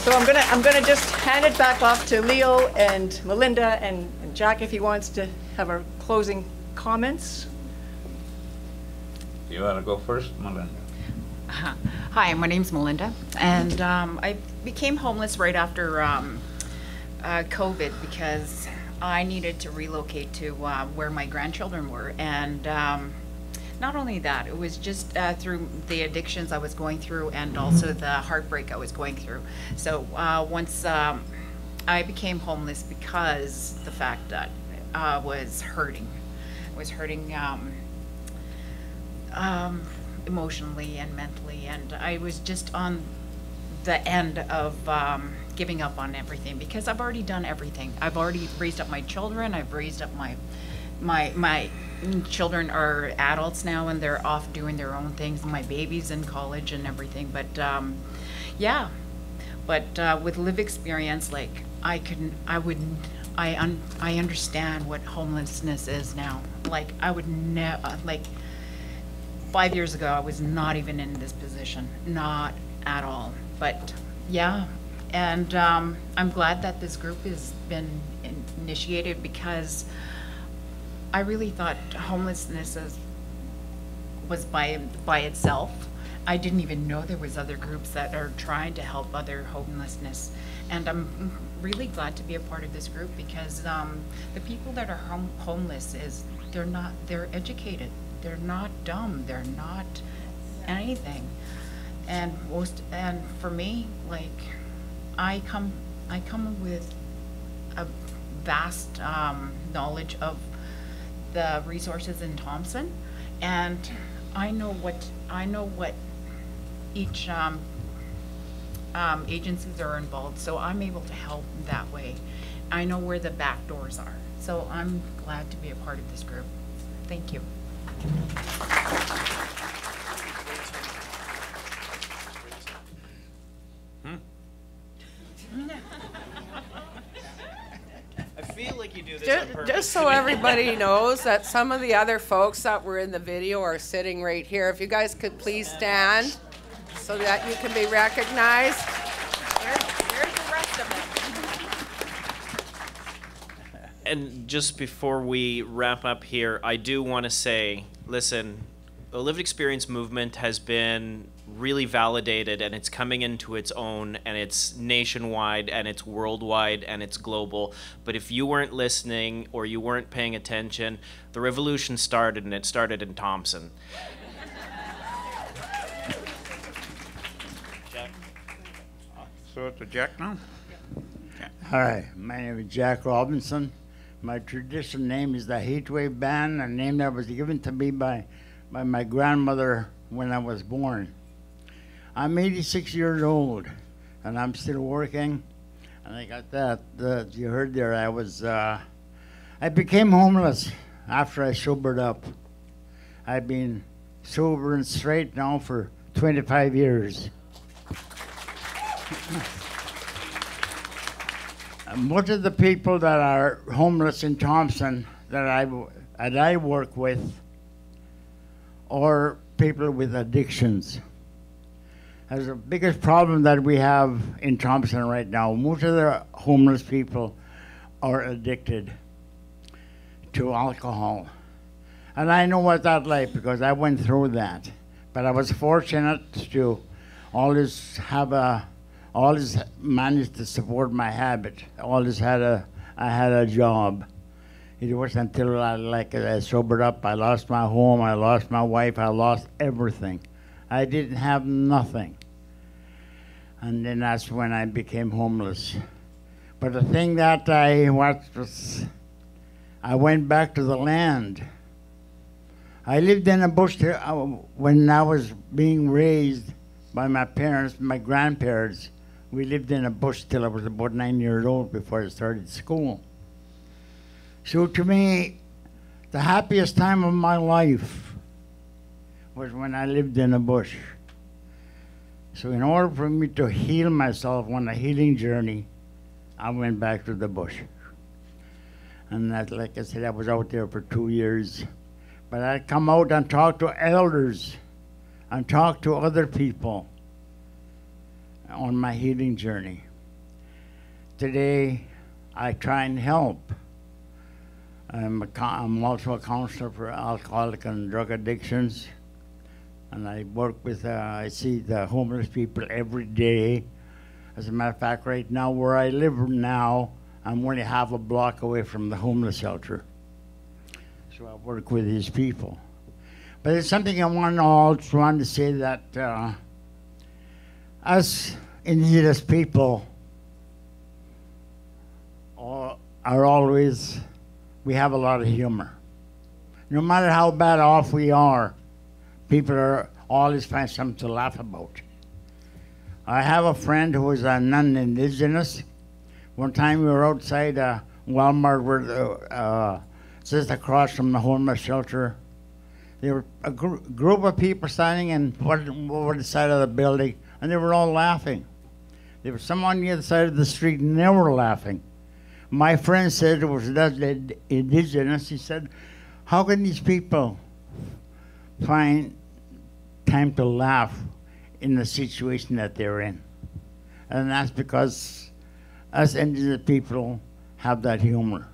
So I'm gonna just hand it back off to Leo and Melinda and Jack if he wants to have our closing comments. You want to go first, Melinda? Hi, my name's Melinda, and I became homeless right after COVID because I needed to relocate to where my grandchildren were, and not only that, it was just through the addictions I was going through and also the heartbreak I was going through. So once I became homeless because the fact that I was hurting. I was hurting emotionally and mentally, and I was just on the end of giving up on everything because I've already done everything. I've already raised up my children. I've raised up my children are adults now and they're off doing their own things. My baby's in college and everything, but yeah. But with lived experience, like I understand what homelessness is now. Like I would never, like 5 years ago, I was not even in this position, not at all. But yeah, and I'm glad that this group has been initiated because I really thought homelessness was by itself. I didn't even know there was other groups that are trying to help other homelessness. And I'm really glad to be a part of this group because the people that are homeless they're educated. They're not dumb. They're not anything. And for me, like I come with a vast knowledge of the resources in Thompson, and I know what each agencies are involved, so I'm able to help that way. I know where the back doors are, so I'm glad to be a part of this group. Thank you. I feel like you do this on purpose. Just so everybody knows that some of the other folks that were in the video are sitting right here. If you guys could please stand so that you can be recognized. There's the rest of it. And just before we wrap up here, I do want to say, listen, the lived experience movement has been really validated and it's coming into its own, and it's nationwide and it's worldwide and it's global. But if you weren't listening or you weren't paying attention, the revolution started, and it started in Thompson. So to Jack now? Hi, my name is Jack Robinson. My traditional name is the Heatwave Band, a name that was given to me by my grandmother when I was born. I'm 86 years old, and I'm still working. And I got that you heard there. I became homeless after I sobered up. I've been sober and straight now for 25 years. Most of the people that are homeless in Thompson that I work with are people with addictions. That's the biggest problem that we have in Thompson right now. Most of the homeless people are addicted to alcohol. And I know what that's like because I went through that. But I was fortunate to always managed to support my habit. I had a job. It wasn't until I sobered up, I lost my home, I lost my wife, I lost everything. I didn't have nothing. And then that's when I became homeless. But the thing that I watched was, I went back to the land. I lived in a bush when I was being raised by my parents, my grandparents. We lived in a bush till I was about 9 years old before I started school. So to me, the happiest time of my life was when I lived in a bush. So in order for me to heal myself on a healing journey, I went back to the bush. And that, like I said, I was out there for 2 years. But I'd come out and talk to elders and talk to other people on my healing journey. Today, I try and help. I'm also a counselor for alcoholic and drug addictions. And I work with, I see the homeless people every day. As a matter of fact, right now, where I live now, I'm only half a block away from the homeless shelter. So I work with these people. But it's something I want to say that us indigenous people are always, we have a lot of humor. No matter how bad off we are, people are always find something to laugh about. I have a friend who is a non-indigenous. One time we were outside Walmart where just across from the homeless shelter. There were a group of people standing over the side of the building, and they were all laughing. There was someone on the other side of the street, and they were laughing. My friend said it was not indigenous. He said, how can these people find time to laugh in the situation that they're in? And that's because us indigenous people have that humor,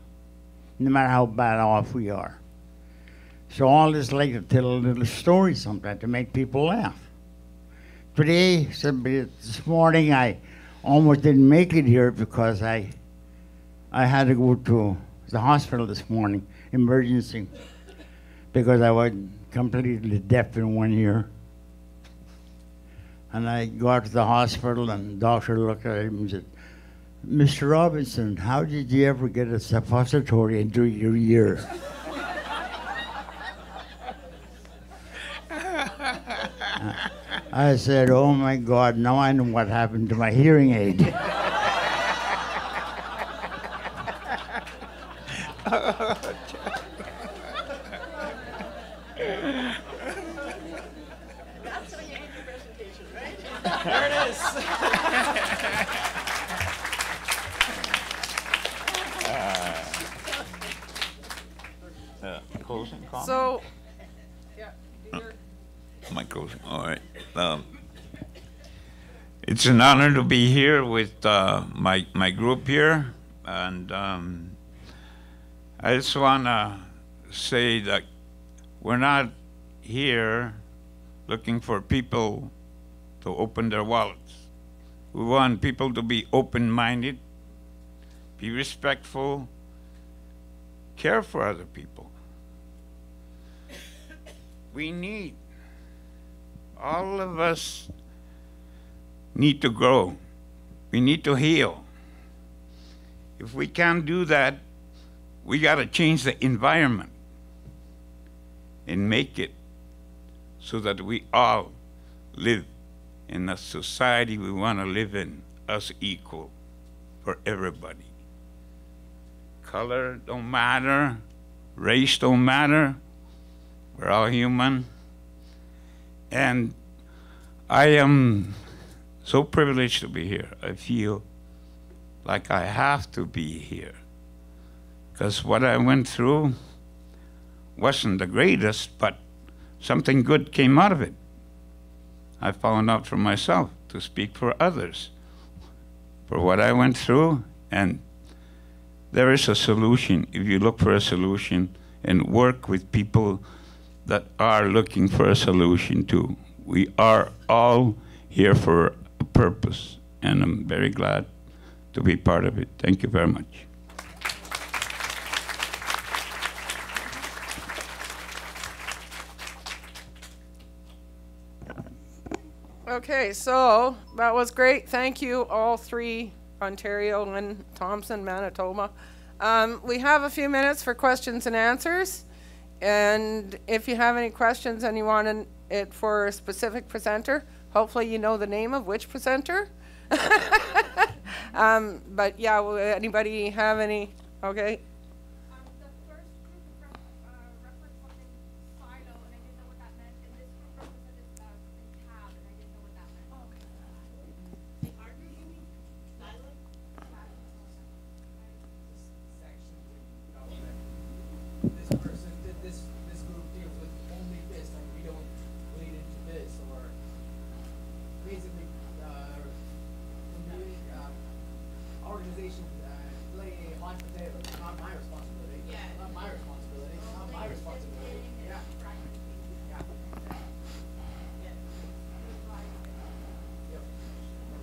no matter how bad off we are. So all this like to tell a little story sometimes to make people laugh. Today, this morning, I almost didn't make it here because I had to go to the hospital this morning, emergency, because I was completely deaf in one ear. And I got to the hospital and the doctor looked at him and said, Mr. Robinson, how did you ever get a suppository into your ear? I said, oh my God, now I know what happened to my hearing aid. That's how you end your presentation, right? There it is. Closing comment? So, My closing, all right. It's an honor to be here with my group here, and I just want to say that we're not here looking for people to open their wallets. We want people to be open-minded, be respectful, care for other people. We need, all of us need to grow. We need to heal. If we can't do that, we got to change the environment and make it so that we all live in a society we want to live in, us equal for everybody. Color don't matter, race don't matter, we're all human. And I am so privileged to be here. I feel like I have to be here, because what I went through wasn't the greatest, but something good came out of it. I found out for myself to speak for others, for what I went through, and there is a solution if you look for a solution and work with people that are looking for a solution too. We are all here for a purpose, and I'm very glad to be part of it. Thank you very much. Okay, so that was great. Thank you, all three, Ontario, Lynn, Thompson, Manitoba. We have a few minutes for questions and answers. And if you have any questions and you want it for a specific presenter, hopefully you know the name of which presenter. But yeah, will anybody have any? Okay.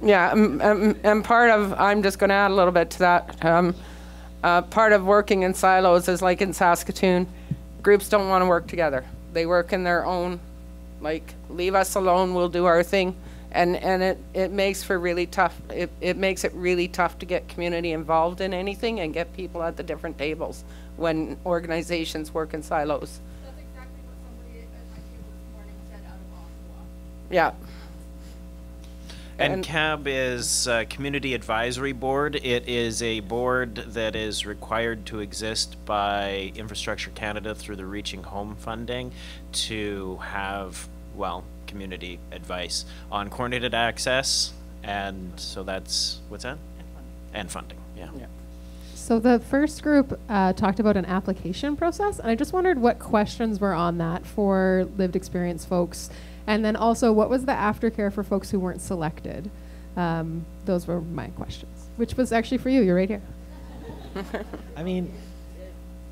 Yeah, and part of, I'm just going to add a little bit to that. Part of working in silos is like in Saskatoon, groups don't want to work together. They work in their own, like, leave us alone, we'll do our thing. And it makes for really tough, it makes it really tough to get community involved in anything and get people at the different tables when organizations work in silos. That's exactly what somebody at my table this morning said out of Ottawa. Yeah. And CAB is Community Advisory Board. It is a board that is required to exist by Infrastructure Canada through the Reaching Home funding to have, well, community advice on coordinated access. And so that's, what's that? And funding, yeah. So the first group talked about an application process, and I just wondered what questions were on that for lived experience folks. And then also, what was the aftercare for folks who weren't selected? Those were my questions, which was actually for you. You're right here. I mean,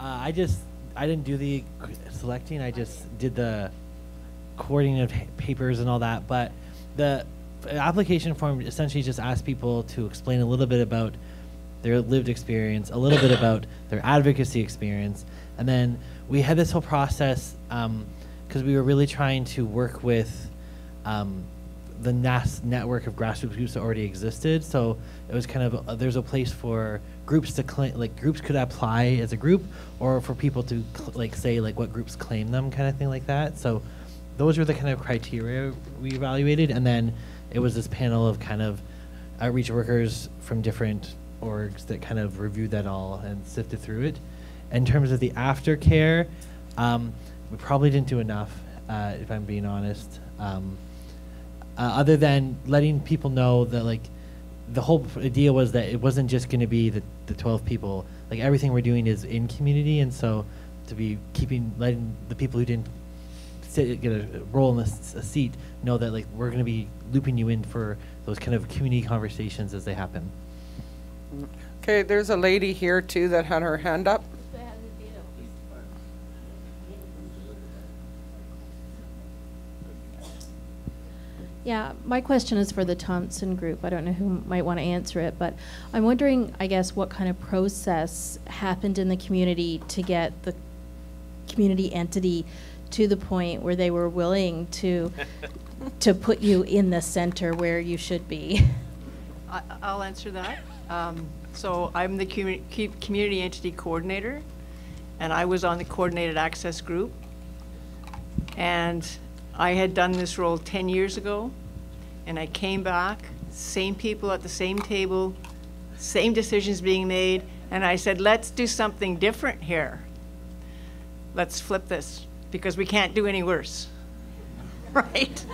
I didn't do the selecting. I just did the coordinating of papers and all that. But the application form essentially just asked people to explain a little bit about their lived experience, a little bit about their advocacy experience. And then we had this whole process because we were really trying to work with the network of grassroots groups that already existed. So it was kind of, there's a place for groups to claim, like groups could apply as a group, or for people to say what groups claim them, kind of thing like that. So those were the kind of criteria we evaluated. And then it was this panel of kind of outreach workers from different orgs that kind of reviewed that all and sifted through it. In terms of the aftercare, we probably didn't do enough, if I'm being honest. Other than letting people know that the whole idea was that it wasn't just going to be the 12 people. Like everything we're doing is in community, and so to be letting the people who didn't get a role in a seat know that we're going to be looping you in for those kind of community conversations as they happen. Okay, there's a lady here too that had her hand up. Yeah, my question is for the Thompson group. I don't know who might want to answer it, but I'm wondering, I guess, what kind of process happened in the community to get the community entity to the point where they were willing to put you in the center where you should be. I'll answer that. So I'm the community entity coordinator, and I was on the coordinated access group. And I had done this role 10 years ago, and I came back, same people at the same table, same decisions being made, and I said, let's do something different here. Let's flip this, because we can't do any worse. Right?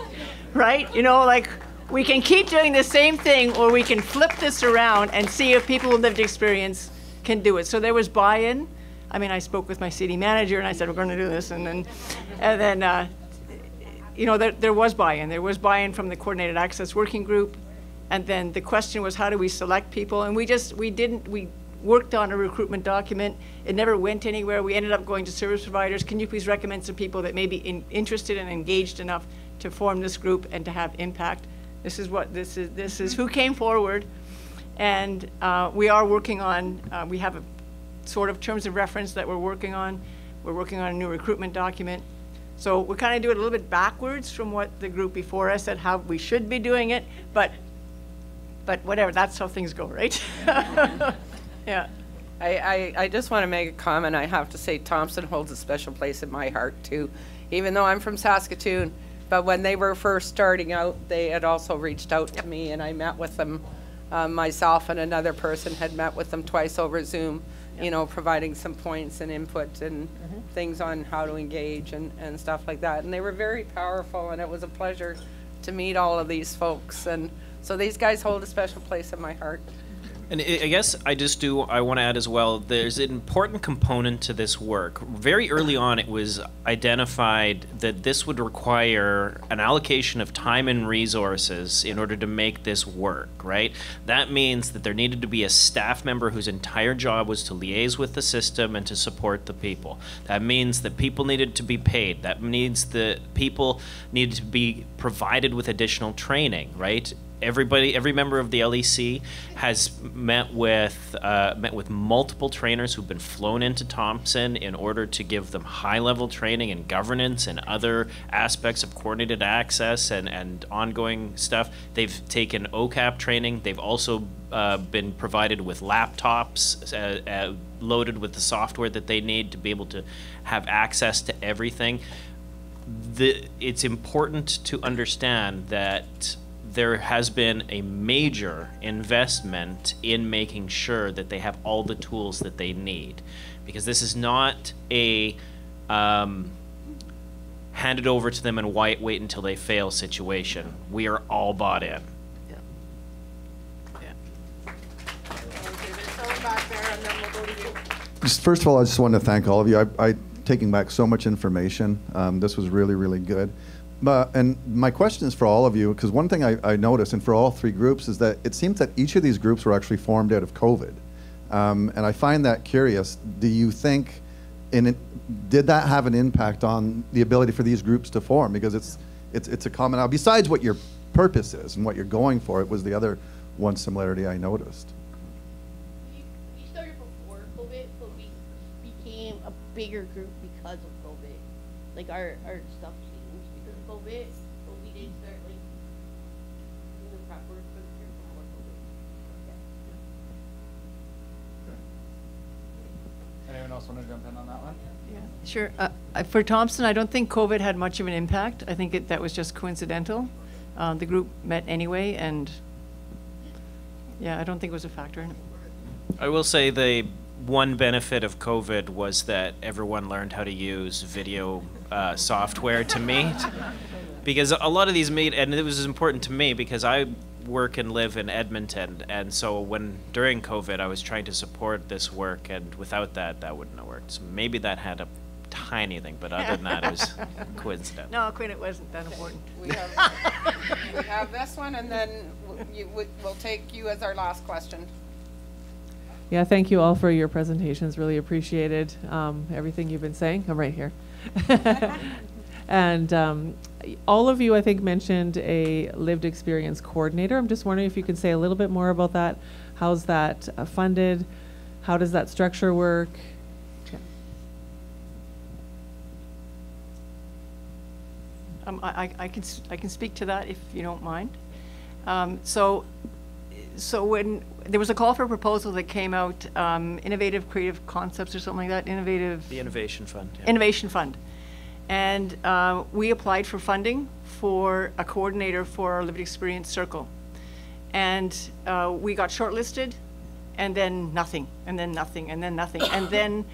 Right? You know, like, we can keep doing the same thing, or we can flip this around and see if people with lived experience can do it. So there was buy-in. I mean, I spoke with my city manager, and I said, we're going to do this. And then you know, there was buy-in. There was buy-in from the Coordinated Access Working Group. And then the question was, how do we select people? And we worked on a recruitment document. It never went anywhere. We ended up going to service providers. Can you please recommend some people that may be interested and engaged enough to form this group and to have impact? This is who came forward. And we are working on, we have a sort of terms of reference that we're working on. We're working on a new recruitment document. So we kind of do it a little bit backwards from what the group before us said, how we should be doing it, but whatever, that's how things go, right? Yeah. I just want to make a comment. I have to say Thompson holds a special place in my heart too, even though I'm from Saskatoon. But when they were first starting out, they had also reached out to me, and I met with them. Myself and another person had met with them twice over Zoom, you know, providing some points and input and things on how to engage and stuff like that. And they were very powerful, and it was a pleasure to meet all of these folks. And so these guys hold a special place in my heart. And I guess I want to add as well, there's an important component to this work. Very early on, it was identified that this would require an allocation of time and resources in order to make this work, right? That means that there needed to be a staff member whose entire job was to liaise with the system and to support the people. That means that people needed to be paid. That means that people needed to be provided with additional training, right? Every member of the LEC has met with multiple trainers who've been flown into Thompson in order to give them high-level training in governance and other aspects of coordinated access and ongoing stuff. They've taken OCAP training. They've also been provided with laptops loaded with the software that they need to be able to have access to everything. It's important to understand that there has been a major investment in making sure that they have all the tools that they need, because this is not a hand it over to them and wait until they fail situation. We are all bought in. Just first of all, I just want to thank all of you. I taking back so much information. This was really, really good. And my question is for all of you, because one thing I noticed, and for all three groups, is that it seems that each of these groups were actually formed out of COVID. And I find that curious. Do you think, did that have an impact on the ability for these groups to form? Because it's a common, besides what your purpose is and what you're going for, it was the other one similarity I noticed. We started before COVID, but we became a bigger group because of COVID. Like our stuff changed because of COVID, but we did start like doing the prep work for the year before COVID. Anyone else want to jump in on that one? Yeah, sure. For Thompson, I don't think COVID had much of an impact. I think that was just coincidental. The group met anyway, and yeah, I don't think it was a factor in it. I will say the one benefit of COVID was that everyone learned how to use video software to meet, because a lot of these and it was important to me because I work and live in Edmonton, and so during COVID I was trying to support this work, and without that wouldn't have worked. So maybe that had a tiny thing, but other than that it was coincidental. No, Quinn, it wasn't that important. We have this one, and then we'll take you as our last question. Yeah, thank you all for your presentations. Really appreciated everything you've been saying. I'm right here. And all of you, I think, mentioned a lived experience coordinator. I'm just wondering if you could say a little bit more about that. How's that funded? How does that structure work? I can speak to that if you don't mind. So So when there was a call for a proposal that came out, Innovative Creative Concepts or something like that, The Innovation Fund. Yeah. Innovation Fund. And we applied for funding for a coordinator for our Lived Experience Circle. And we got shortlisted, and then nothing, and then nothing, and then nothing. And then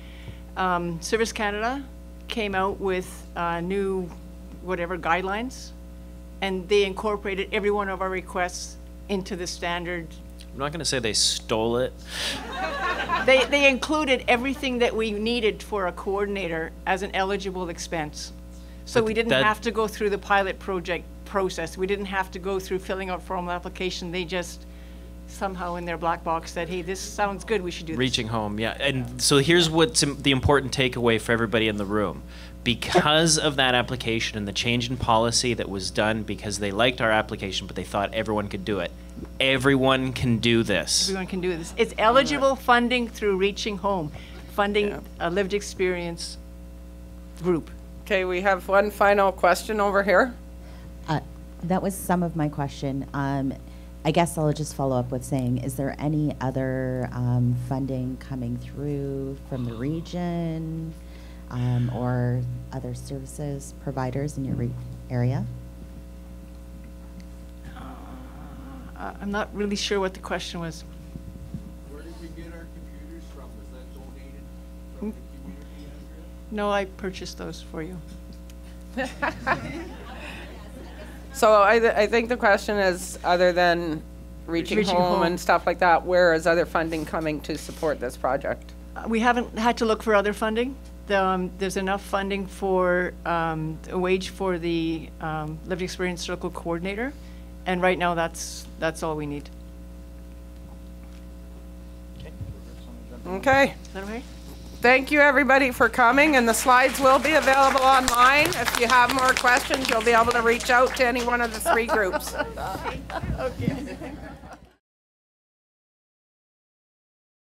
Service Canada came out with new, whatever, guidelines, and they incorporated every one of our requests into the standard. I'm not going to say they stole it. They included everything that we needed for a coordinator as an eligible expense. So But we didn't that- have to go through the pilot project process. We didn't have to go through filling out formal application. They just somehow in their black box said, hey, this sounds good, we should do this. Reaching home, yeah. And so here's what's the important takeaway for everybody in the room. Because of that application and the change in policy that was done because they liked our application, but they thought everyone could do it. Everyone can do this. Everyone can do this. It's eligible funding through Reaching Home, funding a lived experience group. Okay, we have one final question over here. That was some of my question. I guess I'll just follow up with saying, is there any other funding coming through from the region or other services providers in your area? I'm not really sure what the question was. Where did we get our computers from? Was that donated from the community, Andrea? No, I purchased those for you. So I think the question is, other than Reaching Reaching Home Home. and stuff like that, where is other funding coming to support this project? We haven't had to look for other funding. There's enough funding for a wage for the Lived Experience Circle coordinator, and right now that's all we need. Okay. Is that okay? Thank you, everybody, for coming, and the slides will be available online. If you have more questions, you'll be able to reach out to any one of the three groups. Okay.